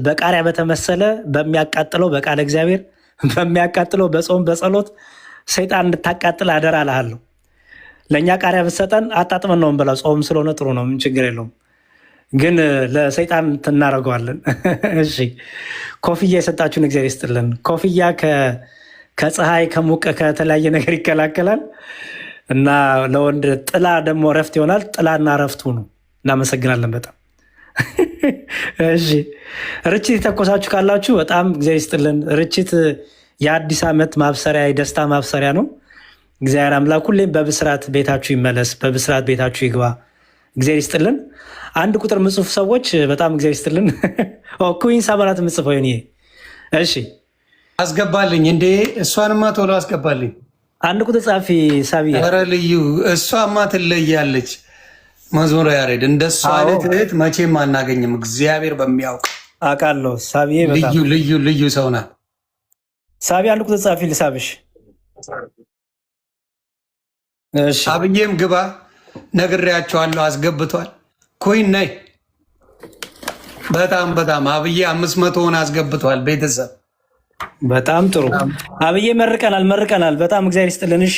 በቃሪያ በተመሰለ በሚያቃጥለው በቃለ እግዚአብሔር በሚያቃጥለው በጾም በጸሎት ሰይጣን እንድታቃጥል አደራ እልሃለሁ። ለእኛ ቃሪያ ብትሰጠን አጣጥመን ነው እንበላው። ጾም ስለሆነ ጥሩ ነው፣ ምን ችግር የለውም። ግን ለሰይጣን እናደርገዋለን። እሺ ኮፍያ የሰጣችሁን እግዚአብሔር ይስጥልን። ኮፍያ ከፀሐይ ከሙቀ ከተለያየ ነገር ይከላከላል እና ለወንድ ጥላ ደግሞ እረፍት ይሆናል። ጥላና እረፍቱ ነው። እናመሰግናለን በጣም እሺ ርችት የተኮሳችሁ ካላችሁ በጣም እግዚአብሔር ይስጥልን። ርችት የአዲስ ዓመት ማብሰሪያ የደስታ ማብሰሪያ ነው። እግዚአብሔር አምላክ ሁሌም በብስራት ቤታችሁ ይመለስ፣ በብስራት ቤታችሁ ይግባ። እግዚአብሔር ይስጥልን። አንድ ቁጥር ምጽፉ ሰዎች በጣም እግዚአብሔር ይስጥልን። ኩዊን ሳበራት ምጽፈው ይሄ እሺ አስገባልኝ እንዴ! እሷንማ ቶሎ አስገባልኝ። አንድ ቁጥር ጻፊ ሳቢያ። ኧረ ልዩ እሷማ ትለያለች። መዝሙረ ያሬድ እንደሷ አይነት እህት መቼም አናገኝም። እግዚአብሔር በሚያውቅ አውቃለሁ። ሳቢዬ በጣም ልዩ ሰው ናት። ሳቢ አንድ ቁጥር ጻፊ ልሳብሽ። እሺ አብዬም ግባ ነግሬያቸዋለሁ። አስገብቷል። ኮይን ነይ። በጣም አብዬ 500ውን አስገብቷል። ቤተሰብ በጣም ጥሩ። አብዬ መርቀናል። በጣም እግዚአብሔር ይስጥልን። እሺ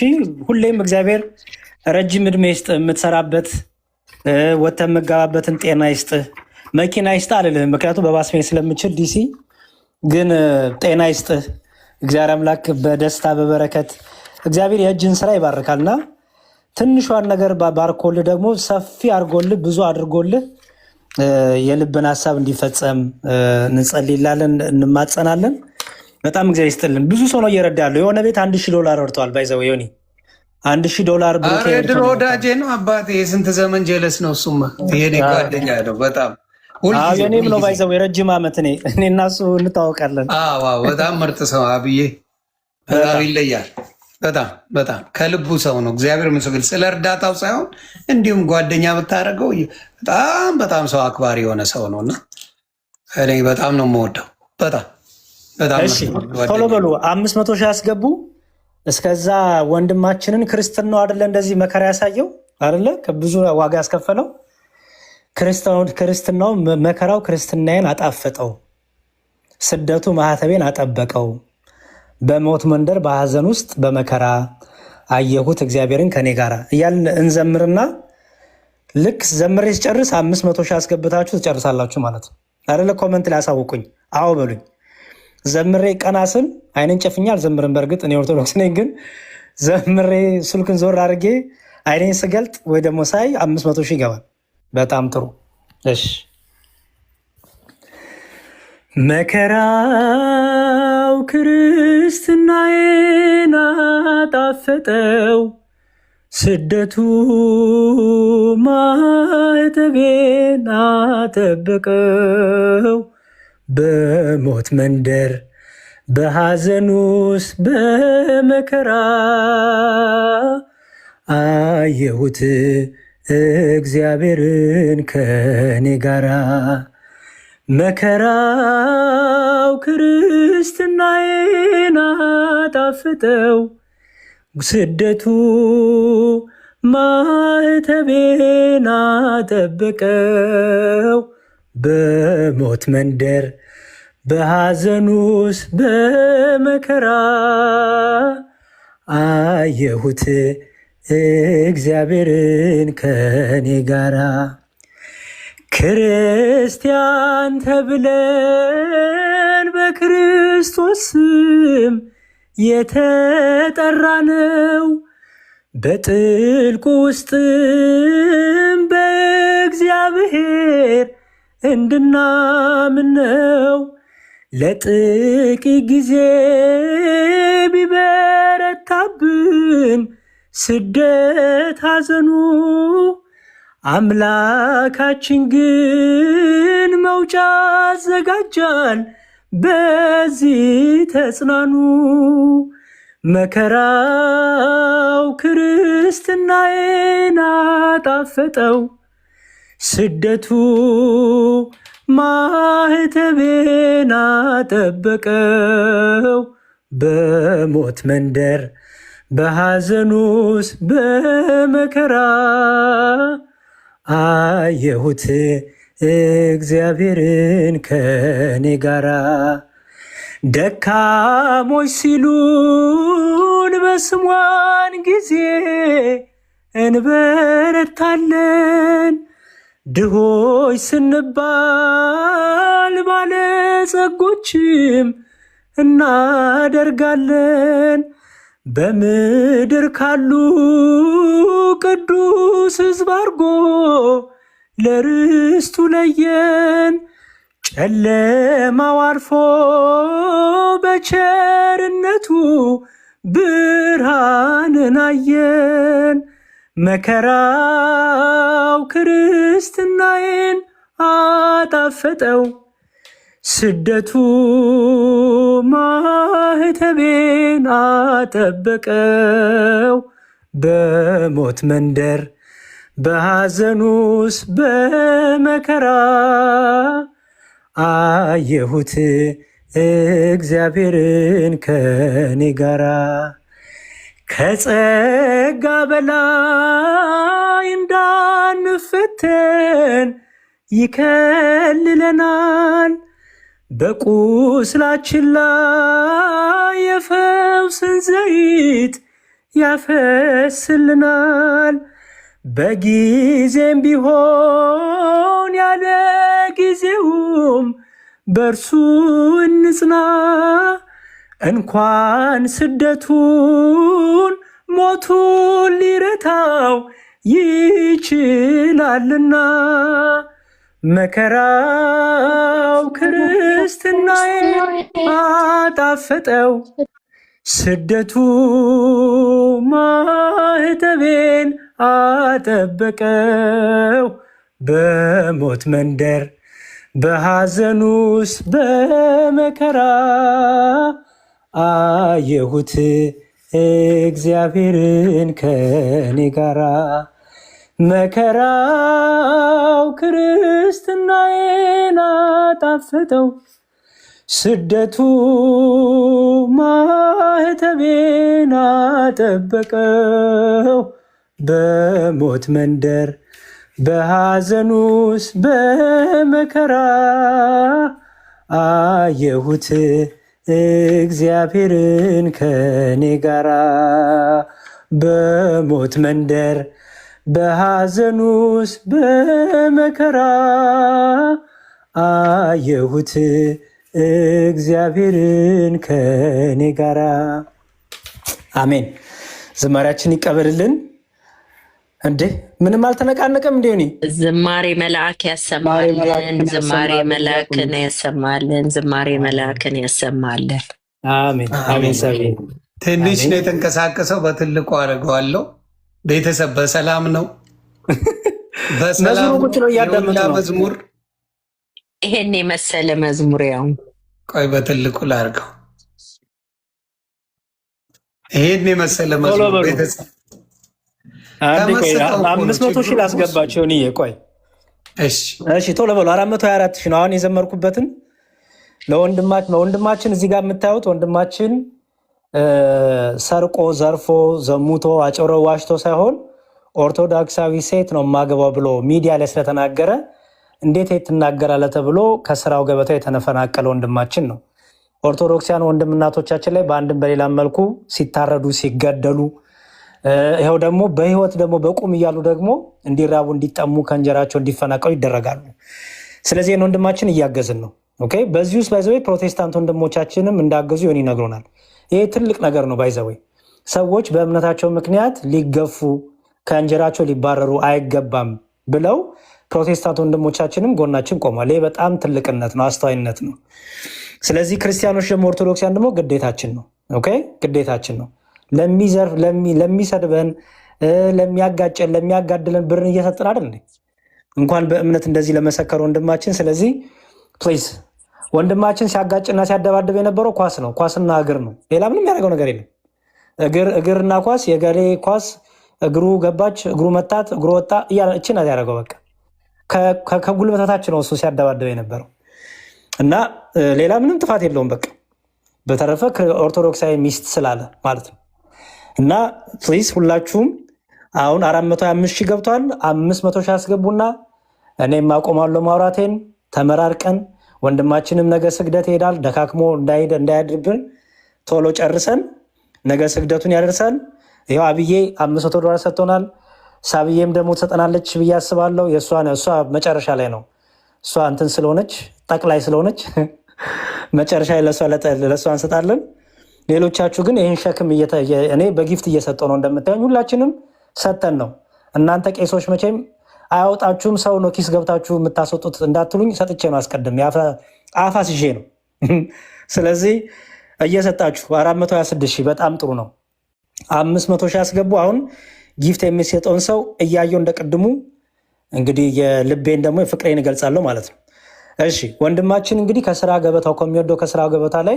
ሁሌም እግዚአብሔር ረጅም እድሜ ይስጥ፣ የምትሰራበት ወጥተህ የምትገባበትን ጤና ይስጥ፣ መኪና ይስጥ አልልህም፣ ምክንያቱም በባስ መሄድ ስለምችል ዲሲ፣ ግን ጤና ይስጥ እግዚአብሔር አምላክ በደስታ በበረከት እግዚአብሔር የእጅን ስራ ይባርካልና ትንሿን ነገር ባርኮልህ ደግሞ ሰፊ አድርጎልህ ብዙ አድርጎልህ የልብን ሀሳብ እንዲፈጸም እንጸልይላለን፣ እንማጸናለን። በጣም እግዚአብሔር ይስጥልን። ብዙ ሰው ነው እየረዳ ያለው። የሆነ ቤት $1000 ወርቷል። ባይዘው ዮኒ $1000 ብሩክ ድሮ ወዳጄ ነው አባቴ። የስንት ዘመን ጀለስ ነው እሱማ። የኔ ጓደኛ ነው በጣም የኔም ነው ባይዘው የረጅም ዓመት እኔ እና እሱ እንታወቃለን። በጣም ምርጥ ሰው አብዬ፣ በጣም ይለያል። በጣም ከልቡ ሰው ነው። እግዚአብሔር ምስክር፣ ስለ እርዳታው ሳይሆን እንዲሁም ጓደኛ የምታደርገው በጣም ሰው አክባሪ የሆነ ሰው ነው እና እኔ በጣም ነው የምወደው። በጣም ቶሎ በሉ 500 ሺህ ያስገቡ። እስከዛ ወንድማችንን ክርስትናው አይደለ እንደዚህ መከራ ያሳየው አይደለ ብዙ ዋጋ ያስከፈለው ክርስትናው መከራው ክርስትናዬን አጣፈጠው፣ ስደቱ ማህተቤን አጠበቀው፣ በሞት መንደር በሐዘን ውስጥ በመከራ አየሁት እግዚአብሔርን ከኔ ጋር እያልን እንዘምርና ልክ ዘምሬ ሲጨርስ 500 ሺህ አስገብታችሁ ትጨርሳላችሁ ማለት ነው አይደለ? ኮመንት ላይ አሳውቁኝ። አዎ በሉኝ። ዘምሬ ቀና ስል አይነን ጨፍኛ አልዘምርም። በእርግጥ እኔ ኦርቶዶክስ ነኝ፣ ግን ዘምሬ ስልክን ዞር አድርጌ አይኔን ስገልጥ ወይ ደግሞ ሳይ 500 ሺህ ይገባል። በጣም ጥሩ። እሺ መከራው ክርስትናዬን አጣፈጠው፣ ስደቱ ማዕተቤን አጠበቀው፣ በሞት መንደር በሐዘን ውስጥ በመከራ አየሁት እግዚአብሔርን ከኔ ጋራ። መከራው ክርስትናዬን አጣፈጠው፣ ስደቱ ማዕተቤን አጠበቀው፣ በሞት መንደር በሐዘን ውስጥ በመከራ አየሁት እግዚአብሔርን ከኔ ጋራ። ክርስቲያን ተብለን በክርስቶስ ስም የተጠራነው በጥልቁ ውስጥም በእግዚአብሔር እንድናምነው ለጥቂት ጊዜ ቢበረታብን ስደት ሐዘኑ አምላካችን ግን መውጫ አዘጋጃል። በዚህ ተጽናኑ። መከራው ክርስትናዬን አጣፈጠው፣ ስደቱ ማህተቤን አጠበቀው፣ በሞት መንደር በሐዘን ውስጥ በመከራ አየሁት እግዚአብሔርን ከኔ ጋራ። ደካሞች ሲሉን በስሟን ጊዜ እንበረታለን፣ ድሆች ስንባል ባለጸጎችም እናደርጋለን። በምድር ካሉ ቅዱስ ሕዝብ አድርጎ ለርስቱ ለየን። ጨለማው አልፎ በቸርነቱ ብርሃንን አየን። መከራው ክርስትናዬን አጣፈጠው፣ ስደቱ ማህተቤን አጠበቀው፣ በሞት መንደር በሐዘን ውስጥ በመከራ አየሁት እግዚአብሔርን ከኔ ጋራ። ከጸጋ በላይ እንዳንፈተን ይከልለናል፣ በቁስላችን ላይ የፈውስን ዘይት ያፈስልናል። በጊዜም ቢሆን ያለ ጊዜውም በእርሱ እንጽና። እንኳን ስደቱን ሞቱን ሊረታው ይችላልና። መከራው ክርስትናዬን አጣፈጠው ስደቱ ማህተቤን አጠበቀው በሞት መንደር በሐዘኑስ በመከራ አየሁት እግዚአብሔርን ከኔ ጋራ መከራው ክርስትናዬን አጣፈጠው ስደቱ ማህተቤን አጠበቀው በሞት መንደር በሐዘኑስ በመከራ አየሁት እግዚአብሔርን ከኔ ጋራ በሞት መንደር በሐዘኑስ በመከራ አየሁት እግዚአብሔርን ከኔ ጋራ። አሜን። ዝማሬያችን ይቀበልልን። እንዴ ምንም አልተነቃነቀም። እንዴ ዝማሬ መልአክ ያሰማልን። ዝማሬ መልአክን ያሰማልን። ዝማሬ መልአክን ያሰማልን። አሜን አሜን። ሰቤ ትንሽ ነው የተንቀሳቀሰው፣ በትልቁ አደርገዋለሁ። ቤተሰብ በሰላም ነው፣ በሰላም መዝሙር ይሄን የመሰለ መዝሙር ያው ቆይ በትልቁ ላድርገው። ይሄን የመሰለ መዝሙር ቤተሰብ 500,000 ላስገባቸው። ቆይ እሺ ቶሎ በሉ። 424,000 ነው አሁን የዘመርኩበትን ለወንድማችን እዚህ ጋር የምታዩት ወንድማችን ሰርቆ ዘርፎ ዘሙቶ አጭሮ ዋሽቶ ሳይሆን ኦርቶዶክሳዊ ሴት ነው የማገባው ብሎ ሚዲያ ላይ ስለተናገረ እንዴት ትናገራለህ ተብሎ ከስራው ገበታ የተፈናቀለ ወንድማችን ነው። ኦርቶዶክሲያን ወንድምናቶቻችን ላይ በአንድም በሌላ መልኩ ሲታረዱ ሲገደሉ፣ ይኸው ደግሞ በህይወት ደግሞ በቁም እያሉ ደግሞ እንዲራቡ እንዲጠሙ ከእንጀራቸው እንዲፈናቀሉ ይደረጋሉ። ስለዚህ ወንድማችን እያገዝን ነው። ኦኬ። በዚህ ውስጥ ባይዘዌ ፕሮቴስታንት ወንድሞቻችንም እንዳገዙ ይሆን ይነግሩናል። ይሄ ትልቅ ነገር ነው። ባይዘዌ ሰዎች በእምነታቸው ምክንያት ሊገፉ ከእንጀራቸው ሊባረሩ አይገባም ብለው ፕሮቴስታንት ወንድሞቻችንም ጎናችን ቆሟል። ይህ በጣም ትልቅነት ነው፣ አስተዋይነት ነው። ስለዚህ ክርስቲያኖች ደግሞ ኦርቶዶክሲያን ደግሞ ግዴታችን ነው። ኦኬ ግዴታችን ነው። ለሚዘርፍ ለሚሰድበን፣ ለሚያጋጨን፣ ለሚያጋድለን ብርን እየሰጥን አይደል እንኳን በእምነት እንደዚህ ለመሰከረ ወንድማችን። ስለዚህ ፕሊዝ ወንድማችን ሲያጋጭና ሲያደባድብ የነበረው ኳስ ነው፣ ኳስና እግር ነው። ሌላ ምንም ያደረገው ነገር የለም። እግርና ኳስ፣ የገሌ ኳስ እግሩ ገባች፣ እግሩ መታት፣ እግሩ ወጣ እያለ እችነት ያደረገው በቃ ከጉልበታች ነው እሱ ሲያደባድበ የነበረው እና ሌላ ምንም ጥፋት የለውም። በቃ በተረፈ ኦርቶዶክሳዊ ሚስት ስላለ ማለት ነው። እና ፕሊዝ ሁላችሁም አሁን 425,000 ገብቷል። 500,000 አስገቡና እኔም አቆማለሁ ማውራቴን። ተመራርቀን ወንድማችንም ነገ ስግደት ይሄዳል። ደካክሞ እንዳያድርብን ቶሎ ጨርሰን ነገ ስግደቱን ያደርሳል። ይኸው አብዬ $500 ሰጥቶናል። ሳብዬም ደግሞ ትሰጠናለች ብዬ አስባለሁ። እሷ መጨረሻ ላይ ነው። እሷ እንትን ስለሆነች ጠቅላይ ስለሆነች መጨረሻ ለእሷ እንሰጣለን። ሌሎቻችሁ ግን ይህን ሸክም እኔ በጊፍት እየሰጠው ነው እንደምታዩኝ። ሁላችንም ሰጠን ነው። እናንተ ቄሶች መቼም አያወጣችሁም፣ ሰው ነው ኪስ ገብታችሁ የምታስወጡት እንዳትሉኝ ሰጥቼ ነው። አስቀድሜ አፋስዤ ነው። ስለዚህ እየሰጣችሁ 426,000 በጣም ጥሩ ነው። 500,000 ያስገቡ። አሁን ጊፍት የሚሰጠውን ሰው እያየው እንደቅድሙ እንግዲህ የልቤን ደግሞ የፍቅሬን እገልጻለሁ ማለት ነው። እሺ ወንድማችን እንግዲህ ከስራ ገበታው ከሚወደው ከስራ ገበታ ላይ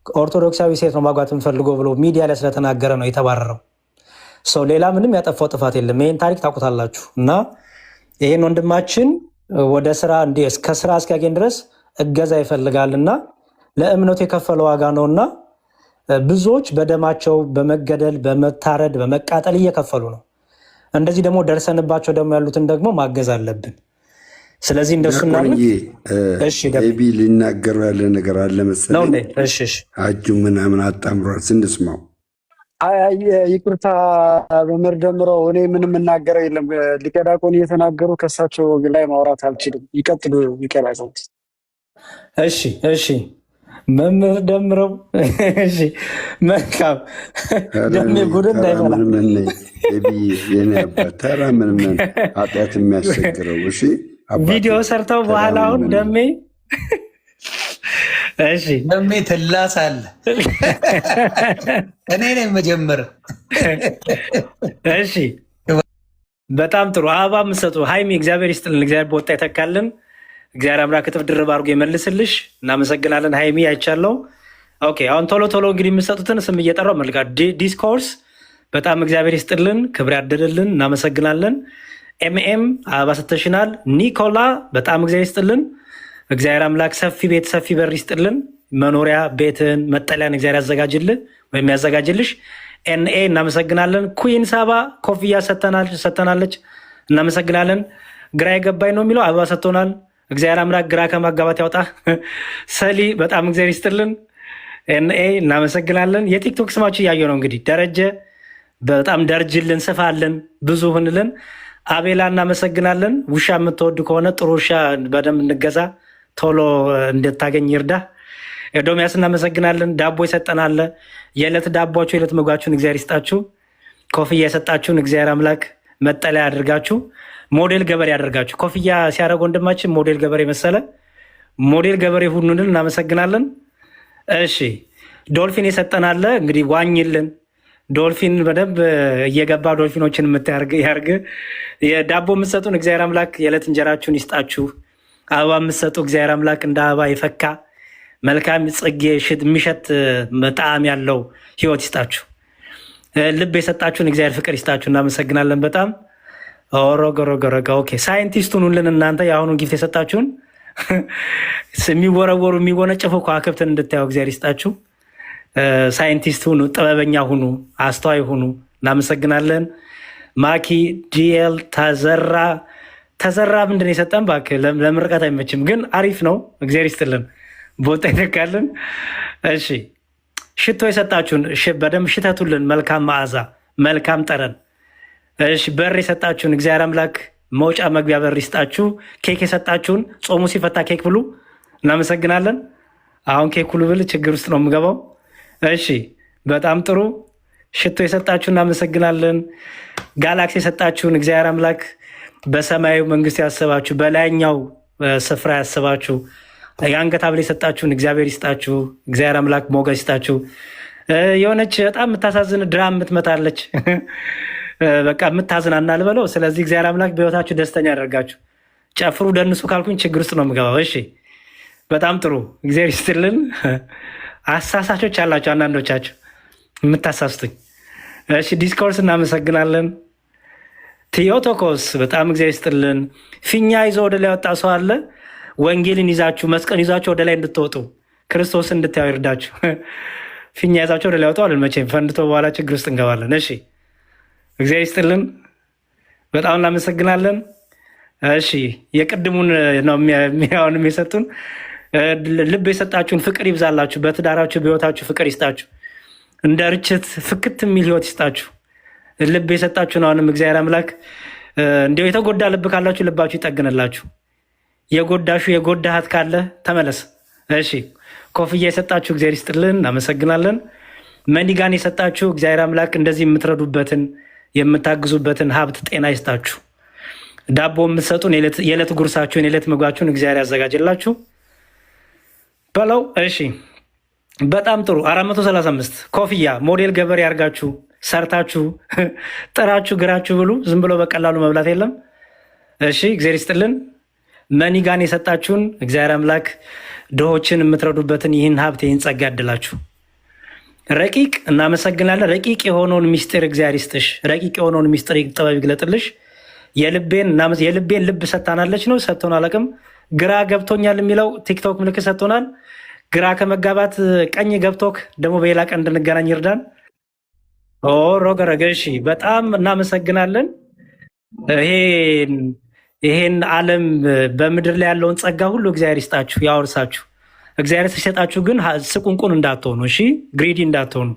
ኦርቶዶክሳዊ ሴት ነው ማግባት የምፈልገው ብሎ ሚዲያ ላይ ስለተናገረ ነው የተባረረው። ሰው ሌላ ምንም ያጠፋው ጥፋት የለም። ይህን ታሪክ ታውቁታላችሁ። እና ይህን ወንድማችን ወደ ስራ ከስራ እስኪያገኝ ድረስ እገዛ ይፈልጋልና ለእምነቱ የከፈለው ዋጋ ነውና ብዙዎች በደማቸው በመገደል በመታረድ በመቃጠል እየከፈሉ ነው። እንደዚህ ደግሞ ደርሰንባቸው ደግሞ ያሉትን ደግሞ ማገዝ አለብን። ስለዚህ እንደሱና ቢ ሊናገሩ ያለ ነገር አለ መሰለኝ። አጁ ምናምን አጣምሯል ስንስማው። ይቅርታ መምህር ደምረው፣ እኔ ምንም የምናገረው የለም። ሊቀ ዲያቆን እየተናገሩ ከእሳቸው ላይ ማውራት አልችልም። ይቀጥሉ ይቀራል። እሺ መምህር ደምረው። እሺ መልካም ደሜ ጉድ እንዳይበላ ተራ ምንም ኃጢአት የሚያስቸግረው። እሺ ቪዲዮ ሰርተው በኋላ አሁን ደሜ እሺ ለሜ ትላሳለ እኔ ነኝ መጀመር። እሺ በጣም ጥሩ። አበባ የምትሰጡ ሀይሚ እግዚአብሔር ይስጥልን፣ እግዚአብሔር በወጣ ይተካልን፣ እግዚአብሔር አምላክ እጥፍ ድርብ አድርጎ ይመልስልሽ። እናመሰግናለን ሀይሚ፣ አይቻለው። ኦኬ አሁን ቶሎ ቶሎ እንግዲህ የምትሰጡትን ስም እየጠራው መልካ ዲስኮርስ በጣም እግዚአብሔር ይስጥልን፣ ክብር ያደደልን፣ እናመሰግናለን። ኤምኤም አበባ ሰተሽናል። ኒኮላ በጣም እግዚአብሔር ይስጥልን፣ እግዚአብሔር አምላክ ሰፊ ቤት ሰፊ በር ይስጥልን፣ መኖሪያ ቤትን መጠለያን እግዚአብሔር ያዘጋጅልን ወይም ያዘጋጅልሽ። ኤንኤ እናመሰግናለን። ኩዊን ሳባ ኮፍያ ሰተናለች፣ እናመሰግናለን። ግራ የገባኝ ነው የሚለው አበባ ሰጥቶናል። እግዚአብሔር አምላክ ግራ ከማጋባት ያውጣ። ሰሊ በጣም እግዚአብሔር ይስጥልን። ኤንኤ እናመሰግናለን። የቲክቶክ ስማችሁ እያየው ነው እንግዲህ ደረጀ በጣም ደርጅልን፣ ስፋልን፣ ብዙ ሁንልን። አቤላ እናመሰግናለን። ውሻ የምትወዱ ከሆነ ጥሩ ውሻ በደንብ እንገዛ፣ ቶሎ እንድታገኝ ይርዳ። ኤዶሚያስ እናመሰግናለን። ዳቦ ይሰጠናለ። የዕለት ዳቧችሁ የዕለት ምግባችሁን እግዚአብሔር ይስጣችሁ። ኮፍያ የሰጣችሁን እግዚአብሔር አምላክ መጠለያ ያደርጋችሁ፣ ሞዴል ገበሬ ያደርጋችሁ። ኮፍያ ሲያደርግ ወንድማችን ሞዴል ገበሬ መሰለ። ሞዴል ገበሬ ሁኑልን። እናመሰግናለን። እሺ ዶልፊን የሰጠናለ እንግዲህ ዋኝልን። ዶልፊን በደንብ እየገባ ዶልፊኖችን የምታያርግ። የዳቦ የምትሰጡን እግዚአብሔር አምላክ የዕለት እንጀራችሁን ይስጣችሁ። አበባ የምትሰጡ እግዚአብሔር አምላክ እንደ አበባ የፈካ መልካም ጽጌ የሚሸት ጣዕም ያለው ህይወት ይስጣችሁ። ልብ የሰጣችሁን እግዚአብሔር ፍቅር ይስጣችሁ። እናመሰግናለን በጣም ኦሮጎሮጎሮጋ። ኦኬ ሳይንቲስቱን ሁልን እናንተ የአሁኑን ጊፍት የሰጣችሁን የሚወረወሩ የሚወነጨፉ ከዋክብትን እንድታየው እግዚአብሔር ይስጣችሁ። ሳይንቲስት ሁኑ፣ ጥበበኛ ሁኑ፣ አስተዋይ ሁኑ። እናመሰግናለን። ማኪ ዲኤል ተዘራ ምንድን የሰጠን እባክህ ለምርቀት አይመችም፣ ግን አሪፍ ነው። እግዚአብሔር ይስጥልን፣ ቦታ ይተካልን። እሺ ሽቶ የሰጣችሁን በደንብ ሽተቱልን፣ መልካም መዓዛ፣ መልካም ጠረን። እሺ በር የሰጣችሁን እግዚአብሔር አምላክ መውጫ መግቢያ በር ይስጣችሁ። ኬክ የሰጣችሁን ጾሙ ሲፈታ ኬክ ብሉ። እናመሰግናለን። አሁን ኬክ ሁሉ ብል ችግር ውስጥ ነው የምገባው። እሺ በጣም ጥሩ። ሽቶ የሰጣችሁ እናመሰግናለን። ጋላክሲ የሰጣችሁን እግዚአብሔር አምላክ በሰማያዊ መንግስት ያስባችሁ፣ በላይኛው ስፍራ ያስባችሁ። የአንገት ሐብል የሰጣችሁን እግዚአብሔር ይስጣችሁ። እግዚአብሔር አምላክ ሞገስ ይስጣችሁ። የሆነች በጣም የምታሳዝን ድራም የምትመታለች በቃ የምታዝናና ልበለው። ስለዚህ እግዚአብሔር አምላክ በህይወታችሁ ደስተኛ ያደርጋችሁ። ጨፍሩ ደንሱ ካልኩኝ ችግር ውስጥ ነው የምገባው። እሺ በጣም ጥሩ። እግዚአብሔር ይስጥልን። አሳሳቾች አላቸው አንዳንዶቻችሁ የምታሳስቱኝ። እሺ ዲስኮርስ እናመሰግናለን። ቴዎቶኮስ በጣም እግዚአብሔር ይስጥልን። ፊኛ ይዞ ወደ ላይ ወጣ ሰው አለ። ወንጌልን ይዛችሁ መስቀል ይዛችሁ ወደ ላይ እንድትወጡ ክርስቶስ እንድታዩ ይርዳችሁ። ፊኛ ይዛችሁ ወደ ላይ ወጡ አለን። መቼም ፈንድቶ በኋላ ችግር ውስጥ እንገባለን። እሺ እግዚአብሔር ይስጥልን። በጣም እናመሰግናለን። እሺ የቅድሙን ነው የሚያውንም የሰጡን። ልብ የሰጣችሁን ፍቅር ይብዛላችሁ። በትዳራችሁ በህይወታችሁ ፍቅር ይስጣችሁ። እንደ ርችት ፍክት የሚል ህይወት ይስጣችሁ። ልብ የሰጣችሁን አሁንም እግዚአብሔር አምላክ እንዲያው የተጎዳ ልብ ካላችሁ ልባችሁ ይጠግንላችሁ። የጎዳሹ የጎዳሃት ካለ ተመለስ። እሺ ኮፍያ የሰጣችሁ እግዚአብሔር ይስጥልን፣ እናመሰግናለን። መኒጋን የሰጣችሁ እግዚአብሔር አምላክ እንደዚህ የምትረዱበትን የምታግዙበትን ሀብት ጤና ይስጣችሁ። ዳቦ የምትሰጡን የዕለት ጉርሳችሁን የዕለት ምግባችሁን እግዚአብሔር ያዘጋጅላችሁ በለው። እሺ በጣም ጥሩ። 435 ኮፍያ ሞዴል ገበሬ ያርጋችሁ ሰርታችሁ ጥራችሁ ግራችሁ ብሉ። ዝም ብሎ በቀላሉ መብላት የለም። እሺ እግዚአብሔር ይስጥልን። መኒጋን የሰጣችሁን እግዚአብሔር አምላክ ድሆችን የምትረዱበትን ይህን ሀብት ይህን ጸጋ ያድላችሁ። ረቂቅ እናመሰግናለን። ረቂቅ የሆነውን ሚስጥር እግዚአብሔር ይስጥሽ። ረቂቅ የሆነውን ሚስጥር ጥበብ ይግለጥልሽ። የልቤን ልብ ሰጥታናለች ነው ሰጥቶን አለቅም። ግራ ገብቶኛል የሚለው ቲክቶክ ምልክት ሰጥቶናል። ግራ ከመጋባት ቀኝ ገብቶክ ደግሞ በሌላ ቀን እንድንገናኝ ይርዳን። ሮገረገ እሺ በጣም እናመሰግናለን። ይሄን ዓለም በምድር ላይ ያለውን ጸጋ ሁሉ እግዚአብሔር ይስጣችሁ ያወርሳችሁ። እግዚአብሔር ሲሰጣችሁ ግን ስቁንቁን እንዳትሆኑ፣ እሺ ግሪዲ እንዳትሆኑ፣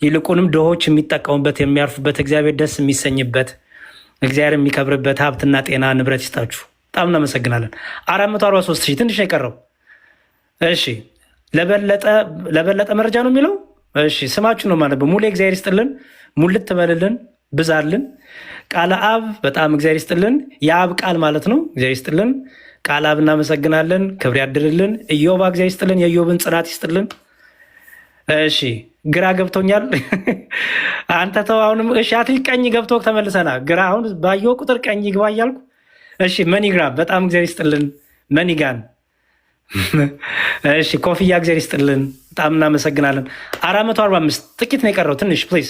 ይልቁንም ድሆች የሚጠቀሙበት የሚያርፉበት እግዚአብሔር ደስ የሚሰኝበት እግዚአብሔር የሚከብርበት ሀብትና ጤና ንብረት ይስጣችሁ። በጣም እናመሰግናለን። 443 ሺህ ትንሽ ነው የቀረው። እሺ ለበለጠ መረጃ ነው የሚለው። እሺ ስማችሁ ነው ማለት ሙሌ እግዚአብሔር ይስጥልን፣ ሙልት ትበልልን፣ ብዛልን። ቃለ አብ በጣም እግዚአብሔር ይስጥልን። የአብ ቃል ማለት ነው። እግዚአብሔር ይስጥልን። ቃላብ እናመሰግናለን። ክብር ያድርልን። ኢዮብ እግዚአብሔር ይስጥልን። የኢዮብን ጽናት ይስጥልን። እሺ ግራ ገብቶኛል። አንተ ተው አሁንም። እሺ አትሊት ቀኝ ገብቶ ተመልሰና ግራ አሁን ባየው ቁጥር ቀኝ ይግባ እያልኩ። እሺ መኒግራም በጣም እግዚአብሔር ይስጥልን። መኒጋን እሺ ኮፍያ እግዚአብሔር ይስጥልን። በጣም እናመሰግናለን። 445 ጥቂት ነው የቀረው ትንሽ ፕሊዝ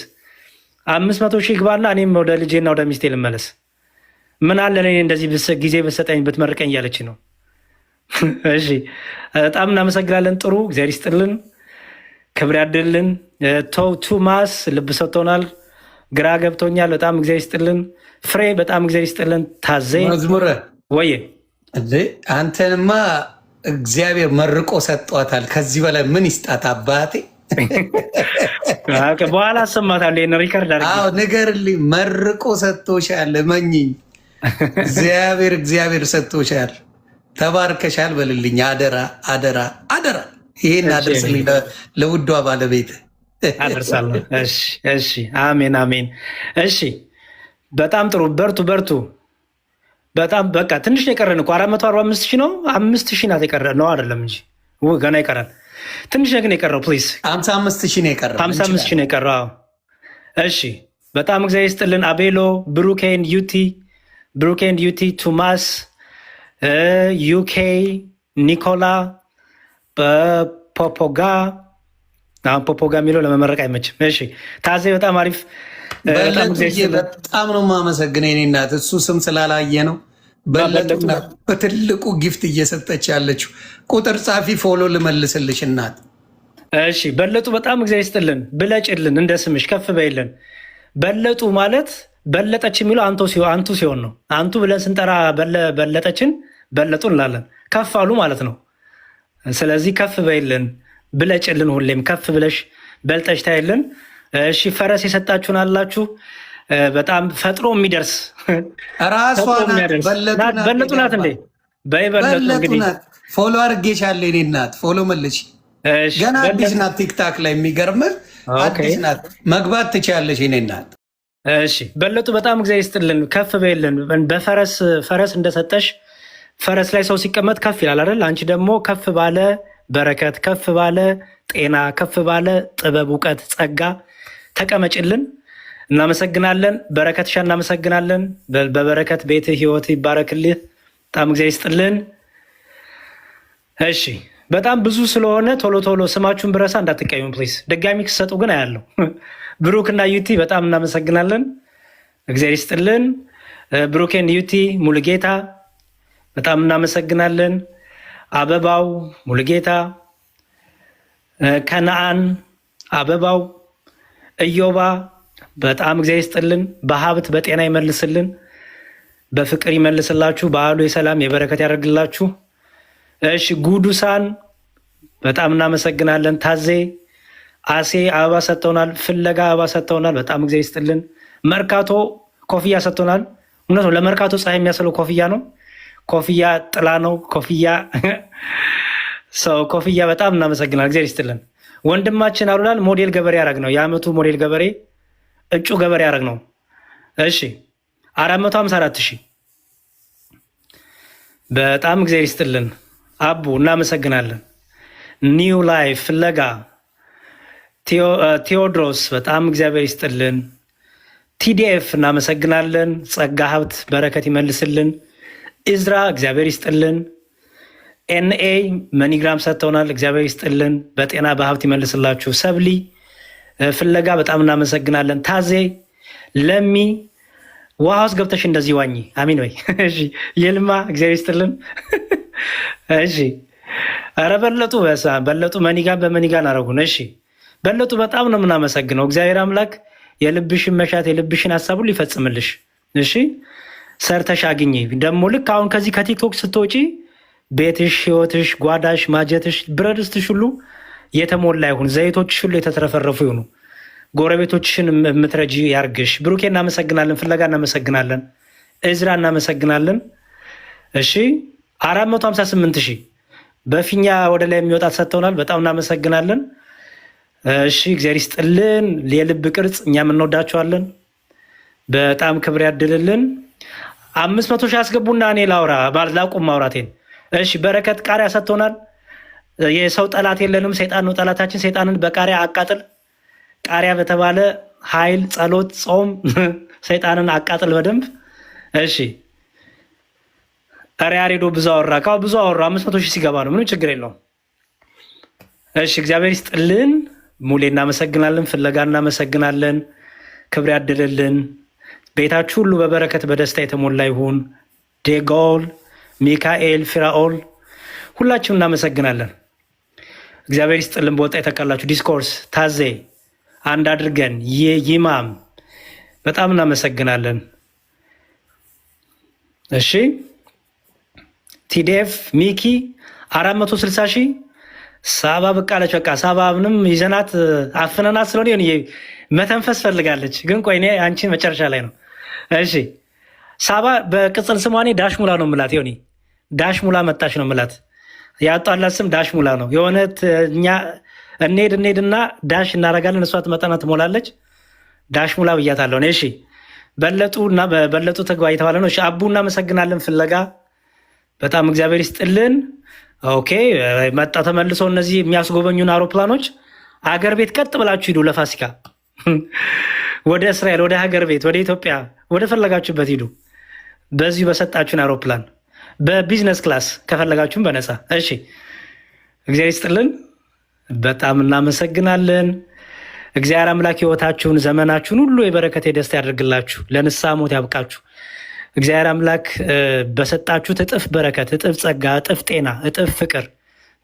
500 ሺህ ግባና እኔም ወደ ልጄና ወደ ሚስቴ ልመለስ። ምን አለ ለኔ እንደዚህ ጊዜ ብትሰጠኝ ብትመርቀኝ እያለች ነው። እሺ በጣም እናመሰግናለን። ጥሩ እግዚአብሔር ይስጥልን። ክብር ያድልን። ቶማስ ልብ ሰጥቶናል። ግራ ገብቶኛል። በጣም እግዚአብሔር ይስጥልን። ፍሬ በጣም እግዚአብሔር ይስጥልን። ታዜ መዝሙረ ወይ አንተንማ እግዚአብሔር መርቆ ሰጧታል። ከዚህ በላይ ምን ይስጣት አባቴ? በኋላ አሰማታለሁ። ይሄን ሪከርድ አድርጌ ንገርልኝ። መርቆ ሰጥቶሻል። መኝኝ እግዚአብሔር ሰጥቶሻል። ተባርከሻል በልልኝ። አደራ አደራ አደራ። ይሄን አድርስልኝ ለውዷ ባለቤት አደርሳለሁ። እሺ አሜን አሜን። እሺ በጣም ጥሩ። በርቱ በርቱ። በጣም በቃ ትንሽ ነው የቀረን እኮ 445 ሺህ ነው። 5 ሺህ ናት የቀረ ነው አይደለም እንጂ ገና ይቀራል። ትንሽ ግን የቀረው ፕሊዝ 55 ሺህ ነው የቀረው። 55 ሺህ ነው የቀረው። እሺ በጣም እግዚአብሔር ይስጥልን። አቤሎ ብሩኬን ዩቲ ቶማስ ዩኬ ኒኮላ ፖፖጋ የሚለው ለመመረቅ አይመችም። እሺ ታዜ በጣም አሪፍ። በጣም ነው የማመሰግነው የኔ እናት። እሱ ስም ስላላየ ነው በትልቁ ጊፍት እየሰጠች ያለችው። ቁጥር ጻፊ ፎሎ ልመልስልሽ እናት። እሺ በለጡ በጣም እግዚአብሔር ይስጥልን። ብለጭልን እንደ ስምሽ ከፍ በይልን። በለጡ ማለት በለጠች የሚለው አንቱ ሲሆን ነው። አንቱ ብለን ስንጠራ በለጠችን በለጡ እንላለን። ከፍ አሉ ማለት ነው። ስለዚህ ከፍ በይልን፣ ብለጭልን። ሁሌም ከፍ ብለሽ በልጠሽ ታይልን። እሺ ፈረስ የሰጣችሁን አላችሁ። በጣም ፈጥሮ የሚደርስ በለጡ ናት እንዴ? በይበለጡ እንግዲህ ፎሎ አድርጌሻለሁ የኔ እናት። ፎሎ መልሽ። ገና አዲስ ናት ቲክታክ ላይ። የሚገርምህ አዲስ ናት። መግባት ትችያለሽ የኔ እናት። እሺ በለጡ በጣም እግዚአብሔር ይስጥልን። ከፍ በይልን። ፈረስ እንደሰጠሽ ፈረስ ላይ ሰው ሲቀመጥ ከፍ ይላል አይደል? አንቺ ደግሞ ከፍ ባለ በረከት፣ ከፍ ባለ ጤና፣ ከፍ ባለ ጥበብ፣ እውቀት፣ ጸጋ ተቀመጭልን። እናመሰግናለን። በረከትሻ እናመሰግናለን። በበረከት ቤት ህይወት ይባረክልህ። በጣም እግዚአብሔር ይስጥልን። እሺ በጣም ብዙ ስለሆነ ቶሎ ቶሎ ስማችሁን ብረሳ እንዳትቀዩም ፕሊዝ። ደጋሚ ክሰጡ ግን አያለው። ብሩክና ዩቲ በጣም እናመሰግናለን። እግዚአብሔር ይስጥልን። ብሩኬን ዩቲ ሙሉጌታ በጣም እናመሰግናለን። አበባው ሙሉጌታ፣ ከነአን አበባው፣ እዮባ በጣም እግዚአብሔር ይስጥልን። በሀብት በጤና ይመልስልን፣ በፍቅር ይመልስላችሁ። በዓሉ የሰላም የበረከት ያደርግላችሁ። እሺ ጉዱሳን በጣም እናመሰግናለን። ታዜ አሴ አበባ ሰጥተውናል። ፍለጋ አበባ ሰጥተውናል። በጣም እግዚአብሔር ይስጥልን። መርካቶ ኮፍያ ሰጥተውናል። እውነት ነው። ለመርካቶ ፀሐይ የሚያስለው ኮፍያ ነው። ኮፍያ ጥላ ነው። ኮፍያ በጣም እናመሰግናል። እግዚአብሔር ይስጥልን። ወንድማችን አሉላል ሞዴል ገበሬ ያደረግ ነው። የዓመቱ ሞዴል ገበሬ እጩ ገበሬ ያደረግ ነው። እሺ 454 ሺህ በጣም እግዚአብሔር ይስጥልን። አቡ እናመሰግናለን። ኒው ላይፍ ፍለጋ ቴዎድሮስ በጣም እግዚአብሔር ይስጥልን። ቲዲኤፍ እናመሰግናለን። ጸጋ ሀብት በረከት ይመልስልን። ኢዝራ እግዚአብሔር ይስጥልን። ኤንኤ መኒግራም ሰጥተውናል። እግዚአብሔር ይስጥልን። በጤና በሀብት ይመልስላችሁ። ሰብሊ ፍለጋ በጣም እናመሰግናለን። ታዜ ለሚ ውሃ ውስጥ ገብተሽ እንደዚህ ዋኝ አሚን ወይ። እሺ የልማ እግዚአብሔር ይስጥልን። እሺ ኧረ በለጡ መኒጋን በመኒጋን አረጉን። እሺ በለጡ በጣም ነው የምናመሰግነው። እግዚአብሔር አምላክ የልብሽን መሻት የልብሽን ሀሳብ ሁሉ ይፈጽምልሽ። እሺ ሰርተሽ አግኝ። ደግሞ ልክ አሁን ከዚህ ከቲክቶክ ስትወጪ ቤትሽ፣ ህይወትሽ፣ ጓዳሽ፣ ማጀትሽ፣ ብረድስትሽ ሁሉ የተሞላ ይሁን። ዘይቶችሽ ሁሉ የተትረፈረፉ ይሁኑ። ጎረቤቶችሽን የምትረጂ ያርግሽ። ብሩኬ እናመሰግናለን። ፍለጋ እናመሰግናለን። እዝራ እናመሰግናለን። እሺ 458 ሺህ በፊኛ ወደ ላይ የሚወጣ ሰጥተውናል። በጣም እናመሰግናለን። እሺ እግዚአብሔር ይስጥልን። የልብ ቅርጽ እኛም እንወዳቸዋለን። በጣም ክብር ያድልልን። 500 ሺህ አስገቡና እኔ ላውራ ላቁም ማውራቴን እሺ በረከት ቃሪያ ሰጥቶናል። የሰው ጠላት የለንም፣ ሰይጣን ነው ጠላታችን። ሰይጣንን በቃሪያ አቃጥል። ቃሪያ በተባለ ኃይል ጸሎት፣ ጾም ሰይጣንን አቃጥል በደንብ። እሺ ያሬዶ ብዙ አወራ፣ ብዙ አወራ። 500 ሺህ ሲገባ ነው፣ ምንም ችግር የለውም። እሺ እግዚአብሔር ይስጥልን። ሙሌ እናመሰግናለን፣ ፍለጋ እናመሰግናለን። ክብር ያድልልን። ቤታችሁ ሁሉ በበረከት በደስታ የተሞላ ይሁን። ዴጎል፣ ሚካኤል፣ ፊራኦል ሁላችሁም እናመሰግናለን። እግዚአብሔር ይስጥልን። በወጣ የተካላችሁ ዲስኮርስ፣ ታዜ፣ አንድ አድርገን፣ ይማም በጣም እናመሰግናለን። እሺ ቲዲኤፍ ሚኪ 460 ሺህ ሳባ በቃለች። በቃ ሳባንም ይዘናት አፍነናት ስለሆነ መተንፈስ ፈልጋለች። ግን ቆይ እኔ አንቺን መጨረሻ ላይ ነው። እሺ ሳባ በቅጽል ስሟ እኔ ዳሽ ሙላ ነው ምላት። ሆኒ ዳሽ ሙላ መጣች ነው ምላት። ያጣላት ስም ዳሽ ሙላ ነው። የሆነ እኛ እንሄድና ዳሽ እናደርጋለን፣ እሷ ትመጣና ትሞላለች። ዳሽ ሙላ ብያታለሁ። እሺ በለጡ እና በለጡ ተግባ እየተባለ ነው። እሺ አቡ እናመሰግናለን። ፍለጋ በጣም እግዚአብሔር ይስጥልን። ኦኬ መጣ ተመልሶ። እነዚህ የሚያስጎበኙን አውሮፕላኖች አገር ቤት ቀጥ ብላችሁ ሂዱ። ለፋሲካ ወደ እስራኤል፣ ወደ ሀገር ቤት፣ ወደ ኢትዮጵያ፣ ወደ ፈለጋችሁበት ሂዱ። በዚሁ በሰጣችሁን አውሮፕላን በቢዝነስ ክላስ ከፈለጋችሁም በነፃ። እሺ እግዚአብሔር ይስጥልን። በጣም እናመሰግናለን። እግዚአብሔር አምላክ ሕይወታችሁን ዘመናችሁን ሁሉ የበረከት የደስታ ያደርግላችሁ፣ ለንስሐ ሞት ያብቃችሁ። እግዚአብሔር አምላክ በሰጣችሁት እጥፍ በረከት፣ እጥፍ ጸጋ፣ እጥፍ ጤና፣ እጥፍ ፍቅር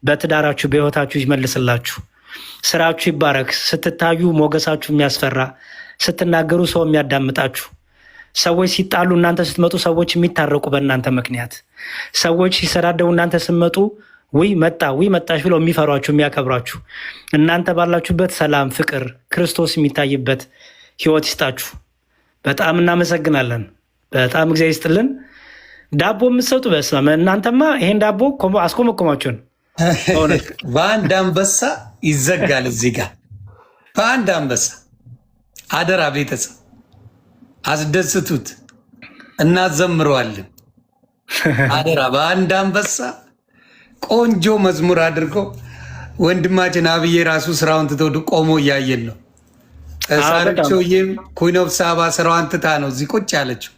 በትዳራችሁ በሕይወታችሁ ይመልስላችሁ። ስራችሁ ይባረክ። ስትታዩ ሞገሳችሁ የሚያስፈራ፣ ስትናገሩ ሰው የሚያዳምጣችሁ፣ ሰዎች ሲጣሉ እናንተ ስትመጡ ሰዎች የሚታረቁ በእናንተ ምክንያት፣ ሰዎች ሲሰዳደቡ እናንተ ስትመጡ ውይ መጣ ውይ መጣሽ ብለው የሚፈሯችሁ የሚያከብሯችሁ፣ እናንተ ባላችሁበት ሰላም፣ ፍቅር፣ ክርስቶስ የሚታይበት ህይወት ይስጣችሁ። በጣም እናመሰግናለን። በጣም እግዚአብሔር ይስጥልን። ዳቦ የምትሰጡ በስመ አብ እናንተማ ይሄን ዳቦ አስኮመኮማችሁን። በአንድ አንበሳ ይዘጋል። እዚህ ጋር በአንድ አንበሳ አደራ፣ ቤተሰብ አስደስቱት፣ እናዘምረዋለን። አደራ በአንድ አንበሳ ቆንጆ መዝሙር አድርጎ ወንድማችን አብዬ ራሱ ስራውን ትቶ ቆሞ እያየን ነው። ሳርቾዬም ኩዊን ኦፍ ሳባ ስራዋን ትታ ነው እዚህ ቁጭ ያለችው።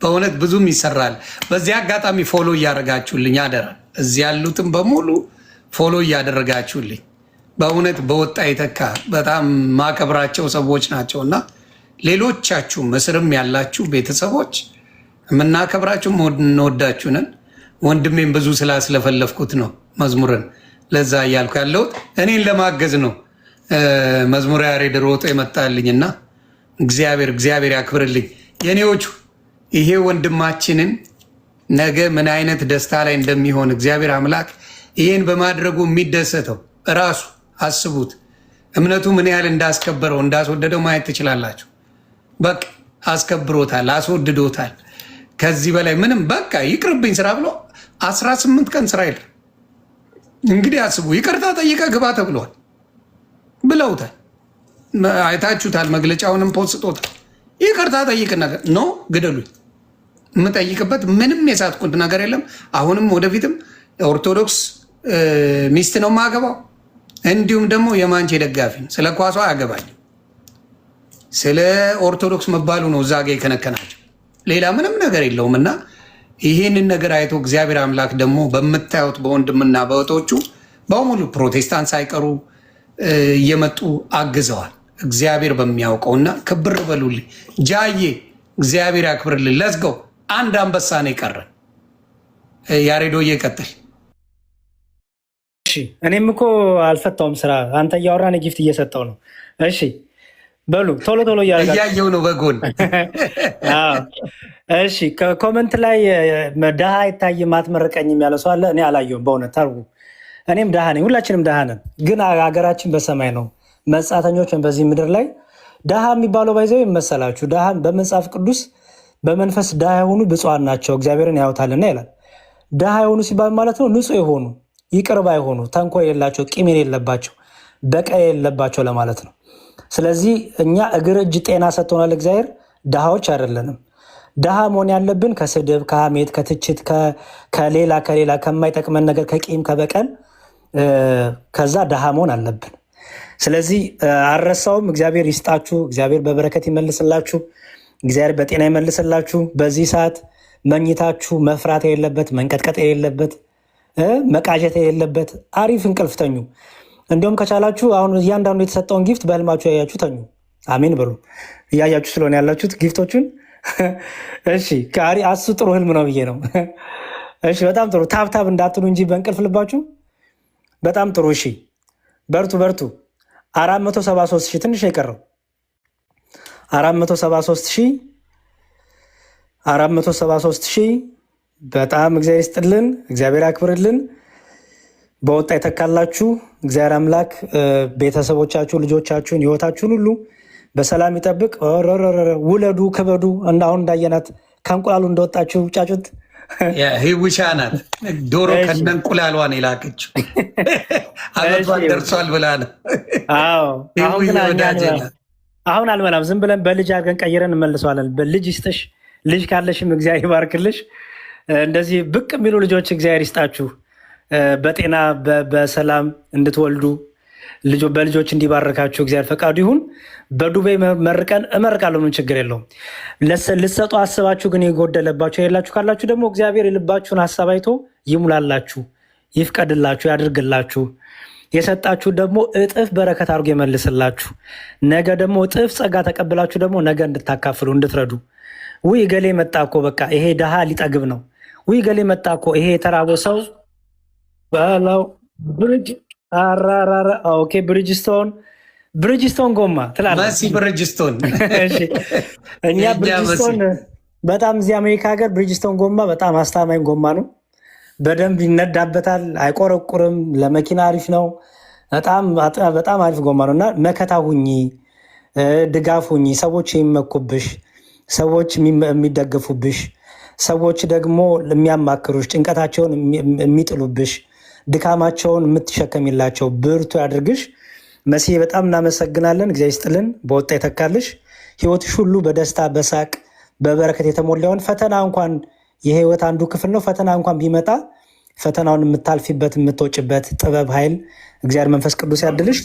በእውነት ብዙም ይሰራል። በዚህ አጋጣሚ ፎሎ እያደረጋችሁልኝ አደራ፣ እዚህ ያሉትም በሙሉ ፎሎ እያደረጋችሁልኝ በእውነት በወጣ የተካ በጣም ማከብራቸው ሰዎች ናቸው እና ሌሎቻችሁ ምስርም ያላችሁ ቤተሰቦች የምናከብራችሁ እንወዳችሁንን ወንድሜም ብዙ ስላስለፈለፍኩት ነው መዝሙርን ለዛ እያልኩ ያለሁት እኔን ለማገዝ ነው። መዝሙር ያሬድ ሮጦ የመጣልኝና እግዚአብሔር ያክብርልኝ የኔዎቹ። ይሄ ወንድማችንን ነገ ምን አይነት ደስታ ላይ እንደሚሆን እግዚአብሔር አምላክ ይሄን በማድረጉ የሚደሰተው እራሱ አስቡት። እምነቱ ምን ያህል እንዳስከበረው እንዳስወደደው ማየት ትችላላችሁ። በቃ አስከብሮታል፣ አስወድዶታል። ከዚህ በላይ ምንም በቃ ይቅርብኝ ስራ ብሎ 18 ቀን ስራ የለም። እንግዲህ አስቡ። ይቅርታ ጠይቀ ግባ ተብሏል ብለውታል። አይታችሁታል። መግለጫውንም ፖስቶታል። ይቅርታ ጠይቅ ነገር ኖ ግደሉኝ። የምጠይቅበት ምንም የሳትኩት ነገር የለም። አሁንም ወደፊትም ኦርቶዶክስ ሚስት ነው የማገባው። እንዲሁም ደግሞ የማንቼ ደጋፊ ነው። ስለ ኳሷ ያገባል። ስለ ኦርቶዶክስ መባሉ ነው እዛ ጋ የከነከናቸው። ሌላ ምንም ነገር የለውም። እና ይህንን ነገር አይቶ እግዚአብሔር አምላክ ደግሞ በምታዩት በወንድምና በእህቶቹ በሙሉ ፕሮቴስታንት ሳይቀሩ እየመጡ አግዘዋል። እግዚአብሔር በሚያውቀውና ክብር በሉልኝ። ጃዬ እግዚአብሔር ያክብርልን። ለዝገው አንድ አንበሳ ነው የቀረን። ያሬዶ እየቀጥል። እኔም እኮ አልፈታውም ስራ። አንተ እያወራን ጊፍት እየሰጠው ነው። እሺ በሉ ቶሎ ቶሎ እያየው ነው በጎን። እሺ ከኮመንት ላይ ድሃ አይታይም አትመርቀኝም ያለ ሰው አለ። እኔ አላየሁም በእውነት ታርጉ። እኔም ድሃ ነኝ፣ ሁላችንም ድሃ ነን። ግን ሀገራችን በሰማይ ነው። መጻተኞች በዚህ ምድር ላይ ድሃ የሚባለው ባይዘው ይመሰላችሁ። ድሃ በመጽሐፍ ቅዱስ በመንፈስ ድሃ የሆኑ ብፁዓን ናቸው እግዚአብሔርን ያዩታልና ይላል። ድሃ የሆኑ ሲባል ማለት ነው ንጹሕ የሆኑ ይቅር ባይ የሆኑ ተንኮል የሌላቸው ቂም የሌለባቸው በቀል የሌለባቸው ለማለት ነው። ስለዚህ እኛ እግር እጅ ጤና ሰጥቶናል እግዚአብሔር። ድሃዎች አይደለንም። ድሃ መሆን ያለብን ከስድብ፣ ከሐሜት፣ ከትችት፣ ከሌላ ከማይጠቅመን ነገር ከቂም ከበቀል ከዛ ድሃ መሆን አለብን። ስለዚህ አልረሳውም። እግዚአብሔር ይስጣችሁ፣ እግዚአብሔር በበረከት ይመልስላችሁ፣ እግዚአብሔር በጤና ይመልስላችሁ። በዚህ ሰዓት መኝታችሁ መፍራት የሌለበት መንቀጥቀጥ የሌለበት መቃዠት የሌለበት አሪፍ እንቅልፍ ተኙ። እንዲሁም ከቻላችሁ አሁን እያንዳንዱ የተሰጠውን ጊፍት በህልማችሁ ያያችሁ ተኙ። አሜን በሉ። እያያችሁ ስለሆነ ያላችሁት ጊፍቶቹን እሺ። አሱ ጥሩ ህልም ነው ብዬ ነው። እሺ በጣም ጥሩ። ታብታብ እንዳትሉ እንጂ በእንቅልፍ ልባችሁ። በጣም ጥሩ። እሺ በርቱ በርቱ። 473 ሺህ ትንሽ የቀረው 473 ሺህ በጣም እግዚአብሔር ይስጥልን፣ እግዚአብሔር ያክብርልን። በወጣ የተካላችሁ እግዚአብሔር አምላክ ቤተሰቦቻችሁ፣ ልጆቻችሁን፣ ህይወታችሁን ሁሉ በሰላም ይጠብቅ። ውለዱ፣ ክበዱ። አሁን እንዳየናት ከእንቁላሉ እንደወጣችሁ ጫጩት ህውሻ ናት። ዶሮ ከነ እንቁላሏን የላከችው አመቷን ደርሷል ብላ ነው። አሁን አልመላም። ዝም ብለን በልጅ አድርገን ቀይረን እንመልሰዋለን። በልጅ ይስጥሽ። ልጅ ካለሽም እግዚአብሔር ይባርክልሽ። እንደዚህ ብቅ የሚሉ ልጆች እግዚአብሔር ይስጣችሁ። በጤና በሰላም እንድትወልዱ በልጆች እንዲባርካችሁ እግዚአብሔር ፈቃዱ ይሁን። በዱቤ መርቀን እመርቃለሁ። ምን ችግር የለውም። ልሰጡ አስባችሁ ግን የጎደለባችሁ የሌላችሁ ካላችሁ ደግሞ እግዚአብሔር የልባችሁን ሀሳብ አይቶ ይሙላላችሁ፣ ይፍቀድላችሁ፣ ያድርግላችሁ። የሰጣችሁ ደግሞ እጥፍ በረከት አድርጎ ይመልስላችሁ። ነገ ደግሞ እጥፍ ጸጋ ተቀብላችሁ ደግሞ ነገ እንድታካፍሉ እንድትረዱ። ውይ ገሌ መጣ እኮ በቃ ይሄ ድሃ ሊጠግብ ነው። ውይ ገሌ መጣ እኮ ይሄ የተራበ ሰው በላው ብሪጅስቶን ጎማ ትላለች። ብሪጅስቶን እኛ ብሪጅስቶን በጣም እዚህ አሜሪካ ሀገር ብሪጅስቶን ጎማ በጣም አስተማማኝ ጎማ ነው። በደንብ ይነዳበታል፣ አይቆረቁርም፣ ለመኪና አሪፍ ነው። በጣም አሪፍ ጎማ ነው እና መከታ ሁኚ፣ ድጋፍ ሁኚ። ሰዎች የሚመኩብሽ፣ ሰዎች የሚደግፉብሽ፣ ሰዎች ደግሞ የሚያማክሩሽ፣ ጭንቀታቸውን የሚጥሉብሽ፣ ድካማቸውን የምትሸከሚላቸው ብርቱ ያድርግሽ። መሲዬ በጣም እናመሰግናለን። እግዚአብሔር ይስጥልን፣ በወጣ ይተካልሽ። ህይወትሽ ሁሉ በደስታ በሳቅ በበረከት የተሞላውን ፈተና እንኳን የህይወት አንዱ ክፍል ነው። ፈተና እንኳን ቢመጣ ፈተናውን የምታልፊበት የምትወጭበት ጥበብ ኃይል እግዚአብሔር መንፈስ ቅዱስ ያድልሽ።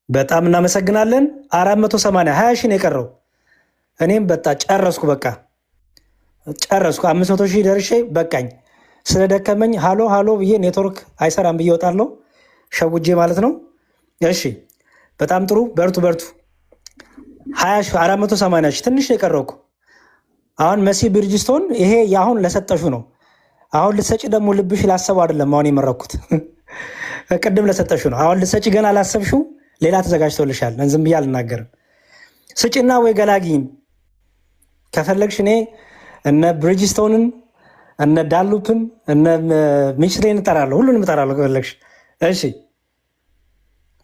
በጣም እናመሰግናለን። 480 20 ሺህ ነው የቀረው። እኔም ጨረስኩ፣ በቃ ጨረስኩ። 500 ሺህ ደርሼ በቃኝ። ስለደከመኝ ሃሎ ብዬ ኔትወርክ አይሰራም ብዬ እወጣለሁ፣ ሸውጄ ማለት ነው። እሺ በጣም ጥሩ። በርቱ 480 ሺህ ትንሽ ነው የቀረው እኮ። አሁን መሲ ብሪጅስቶን ይሄ የአሁን ለሰጠሹ ነው። አሁን ልሰጪ ደግሞ ልብሽ ላሰቡ አይደለም። አሁን የመረኩት ቅድም ለሰጠሹ ነው። አሁን ልሰጪ ገና ላሰብሽው ሌላ ተዘጋጅቶልሻል። ዝም ብዬ አልናገርም። ስጪና ወይ ገላጊን ከፈለግሽ እኔ እነ ብሪጅስቶንን እነ ዳሉፕን እነ ሚችሌን እጠራለሁ፣ ሁሉንም እጠራለሁ ከፈለግሽ። እሺ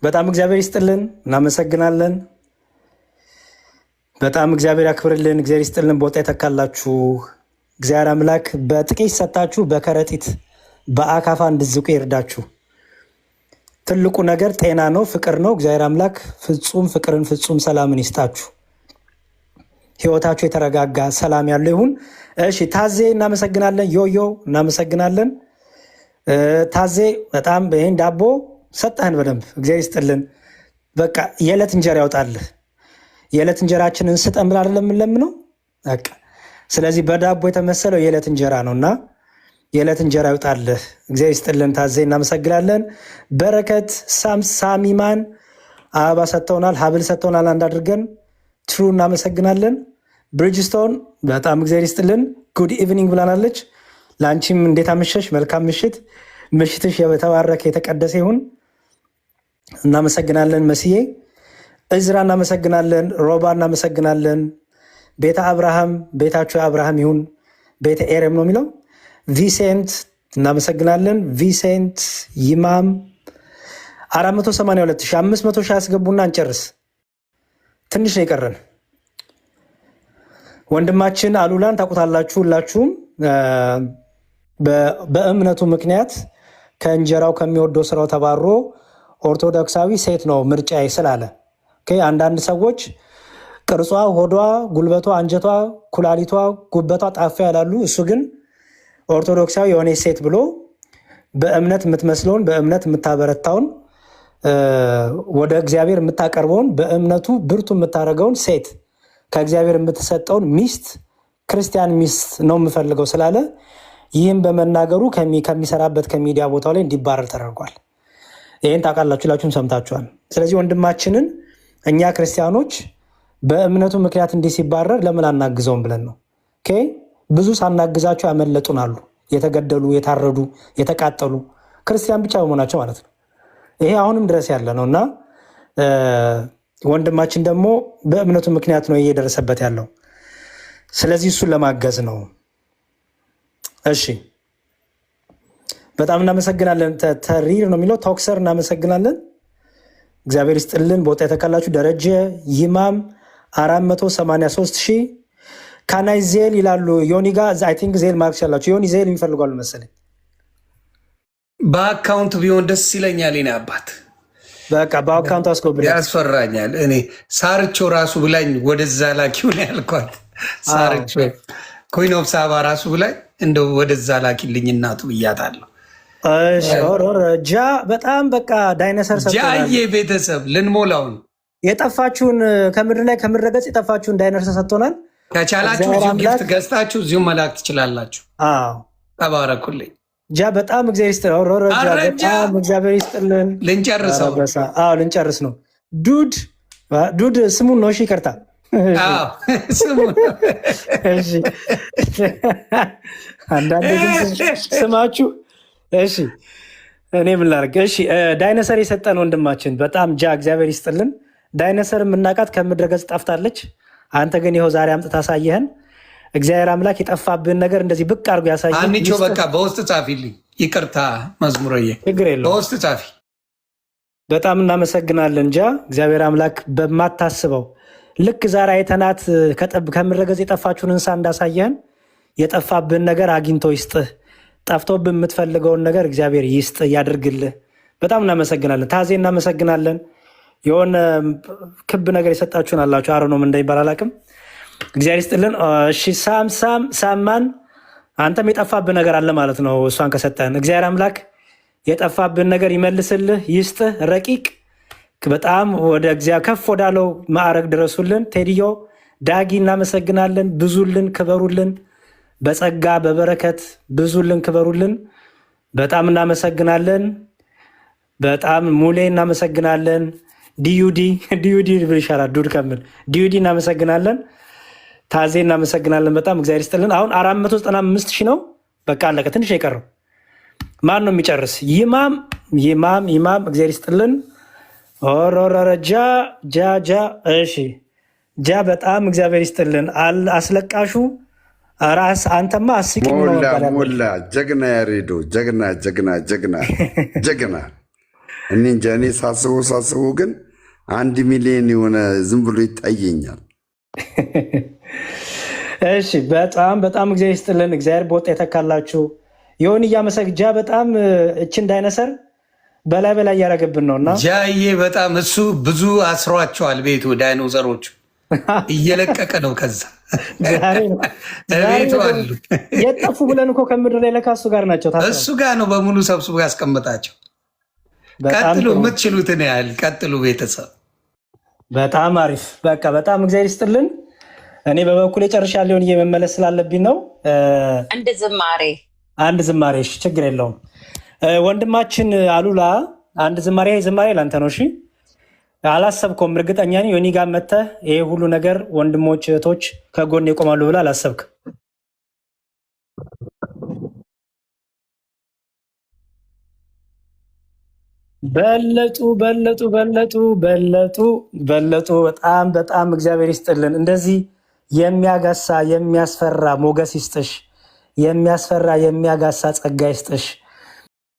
በጣም እግዚአብሔር ይስጥልን፣ እናመሰግናለን። በጣም እግዚአብሔር ያክብርልን፣ እግዚአብሔር ይስጥልን፣ ቦታ ይተካላችሁ። እግዚአብሔር አምላክ በጥቂት ሰጣችሁ በከረጢት በአካፋ እንድዝቁ ይርዳችሁ። ትልቁ ነገር ጤና ነው፣ ፍቅር ነው። እግዚአብሔር አምላክ ፍጹም ፍቅርን ፍጹም ሰላምን ይስጣችሁ። ህይወታችሁ የተረጋጋ ሰላም ያለው ይሁን። እሺ ታዜ እናመሰግናለን። ዮዮ እናመሰግናለን። ታዜ በጣም ይህን ዳቦ ሰጠህን በደንብ እግዚአብሔር ይስጥልን። በቃ የዕለት እንጀራ ያውጣልህ። የዕለት እንጀራችንን ስጠን ብላ አይደለም የምንለምነው። በቃ ስለዚህ በዳቦ የተመሰለው የዕለት እንጀራ ነው እና የዕለት እንጀራ ይውጣልህ። እግዚአብሔር ይስጥልን። ታዜ እናመሰግናለን። በረከት ሳሚማን አበባ ሰጥተውናል፣ ሀብል ሰጥተውናል። አንድ አድርገን ትሩ እናመሰግናለን። ብሪጅስቶን በጣም እግዚአብሔር ይስጥልን። ጉድ ኢቭኒንግ ብላናለች። ለአንቺም እንዴት አመሸሽ? መልካም ምሽት። ምሽትሽ የተባረከ የተቀደሰ ይሁን። እናመሰግናለን መስዬ። እዝራ እናመሰግናለን። ሮባ እናመሰግናለን። ቤተ አብርሃም ቤታችሁ አብርሃም ይሁን። ቤተ ኤረም ነው የሚለው። ቪሴንት እናመሰግናለን። ቪሴንት ይማም 482,500 ሺህ አስገቡና እንጨርስ። ትንሽ ነው የቀረን። ወንድማችን አሉላን ታውቁታላችሁ ሁላችሁም። በእምነቱ ምክንያት ከእንጀራው ከሚወደው ስራው ተባሮ ኦርቶዶክሳዊ ሴት ነው ምርጫዬ ስላለ አንዳንድ ሰዎች ቅርጿ፣ ሆዷ፣ ጉልበቷ፣ አንጀቷ፣ ኩላሊቷ፣ ጉበቷ ጣፋ ያላሉ እሱ ግን ኦርቶዶክሳዊ የሆነች ሴት ብሎ በእምነት የምትመስለውን በእምነት የምታበረታውን ወደ እግዚአብሔር የምታቀርበውን በእምነቱ ብርቱ የምታደርገውን ሴት ከእግዚአብሔር የምትሰጠውን ሚስት ክርስቲያን ሚስት ነው የምፈልገው ስላለ ይህም በመናገሩ ከሚሰራበት ከሚዲያ ቦታው ላይ እንዲባረር ተደርጓል። ይህን ታውቃላችሁ፣ ሁላችሁም ሰምታችኋል። ስለዚህ ወንድማችንን እኛ ክርስቲያኖች በእምነቱ ምክንያት እንዲህ ሲባረር ለምን አናግዘውም ብለን ነው። ብዙ ሳናግዛቸው ያመለጡን አሉ፣ የተገደሉ፣ የታረዱ፣ የተቃጠሉ ክርስቲያን ብቻ በመሆናቸው ማለት ነው። ይሄ አሁንም ድረስ ያለ ነው እና ወንድማችን ደግሞ በእምነቱ ምክንያት ነው እየደረሰበት ያለው። ስለዚህ እሱን ለማገዝ ነው። እሺ በጣም እናመሰግናለን። ተሪር ነው የሚለው ቶክሰር እናመሰግናለን። እግዚአብሔር ይስጥልን። ቦታ የተካላችሁ ደረጀ ይማም 483 ሺህ ካናይ ዜል ይላሉ። ዮኒ ጋ አይ ቲንክ ዜል ማርክስ ያላችሁ ዮኒ ዜል የሚፈልጓሉ መሰለኝ። በአካውንት ቢሆን ደስ ይለኛል። ኔ አባት በቃ በአካውንቱ አስጎብኝ። ያስፈራኛል። እኔ ሳርቾ ራሱ ብላኝ ወደዛ ላኪው ነው ያልኳት። ሳርቾ ኮይን ኦፍ ሳባ ራሱ ብላኝ እንደው ወደዛ ላኪልኝ እናቱ ብያታለሁ። ጃ በጣም በቃ ዳይነሰር ጃዬ ቤተሰብ ልንሞላውን የጠፋችሁን ከምድር ላይ ከምድረ ገጽ የጠፋችሁን ዳይነሰር ሰጥቶናል። ከቻላችሁ እዚሁ ጊፍት ገዝታችሁ እዚሁ መላክ ትችላላችሁ። ተባረኩልኝ። ጃ በጣም እግዚአብሔር ይስጥልን። በጣም እግዚአብሔር ይስጥልን። ልንጨርሰው ልንጨርስ ነው። ዱድ ስሙን ነው። እሺ ይቅርታ አንዳንዴ ግን ስማችሁ እሺ እኔ ምን ላድርግ? እሺ ዳይነሰር የሰጠን ወንድማችን በጣም ጃ እግዚአብሔር ይስጥልን። ዳይነሰር የምናውቃት ከምድረ ገጽ ጠፍታለች። አንተ ግን ይኸው ዛሬ አምጥታ አሳየህን። እግዚአብሔር አምላክ የጠፋብን ነገር እንደዚህ ብቅ አድርጎ ያሳየን። አንቺ በቃ በውስጥ ጻፊልኝ። ይቅርታ መዝሙርዬ፣ ችግር የለውም በውስጥ ጻፊ። በጣም እናመሰግናለን ጃ። እግዚአብሔር አምላክ በማታስበው ልክ ዛሬ አይተናት ከምድረ ገጽ የጠፋችሁን እንስሳ እንዳሳየህን የጠፋብን ነገር አግኝቶ ይስጥህ። ጠፍቶብን የምትፈልገውን ነገር እግዚአብሔር ይስጥ ያድርግልህ። በጣም እናመሰግናለን። ታዜ እናመሰግናለን። የሆነ ክብ ነገር የሰጣችሁን አላችሁ። አረኖም እንዳይባል አላቅም። እግዚአብሔር ይስጥልን። እሺ ሳማን አንተም የጠፋብን ነገር አለ ማለት ነው። እሷን ከሰጠን እግዚአብሔር አምላክ የጠፋብን ነገር ይመልስልህ፣ ይስጥህ። ረቂቅ በጣም ወደ እግዚአብሔር ከፍ ወዳለው ማዕረግ ድረሱልን። ቴዲዮ ዳጊ እናመሰግናለን። ብዙልን፣ ክበሩልን በጸጋ በበረከት ብዙልን፣ ክበሩልን። በጣም እናመሰግናለን። በጣም ሙሌ እናመሰግናለን። ዲዩዲ ብል ይሻላል ዱድ ከምል ዲዩዲ እናመሰግናለን። ታዜ እናመሰግናለን። በጣም እግዚአብሔር ይስጥልን። አሁን 495 ሺህ ነው። በቃ አለቀ። ትንሽ የቀረው ማን ነው የሚጨርስ? ይማም እግዚአብሔር ይስጥልን። ጃ እሺ ጃ በጣም እግዚአብሔር ይስጥልን። አስለቃሹ ራስ አንተማ አስቂኝ ነው። ሞላ ጀግና ያሬዶ ጀግና እኔ እንጃ። እኔ ሳስበው ግን 1 ሚሊዮን የሆነ ዝም ብሎ ይታየኛል። እሺ በጣም እግዚአብሔር ይስጥልን። እግዚአብሔር በወጣ የተካላችሁ የሆን እያመሰግጃ በጣም እችን ዳይነሰር በላይ እያደረገብን ነው እና ጃዬ በጣም እሱ ብዙ አስሯቸዋል። ቤቱ ዳይኖዘሮቹ እየለቀቀ ነው። ከዛ ቤቱ አሉ የጠፉ ብለን እኮ ከምድር ላይ ለካ እሱ ጋር ናቸው። እሱ ጋር ነው በሙሉ ሰብስቦ ያስቀምጣቸው። ቀጥሉ፣ የምትችሉትን ያህል ቀጥሉ ቤተሰብ። በጣም አሪፍ። በቃ በጣም እግዚአብሔር ይስጥልን። እኔ በበኩል ጨርሻለሁ። መመለስ ስላለብኝ ነው። አንድ ዝማሬ እሺ፣ ችግር የለውም። ወንድማችን አሉላ አንድ ዝማሬ ለአንተ ነው። እሺ አላሰብከውም። እርግጠኛ ነኝ ዮኒ ጋር መተህ ይሄ ሁሉ ነገር ወንድሞች እህቶች ከጎን ይቆማሉ ብለህ አላሰብክም። በለጡ። በጣም እግዚአብሔር ይስጥልን። እንደዚህ የሚያጋሳ የሚያስፈራ ሞገስ ይስጥሽ። የሚያስፈራ የሚያጋሳ ጸጋ ይስጥሽ።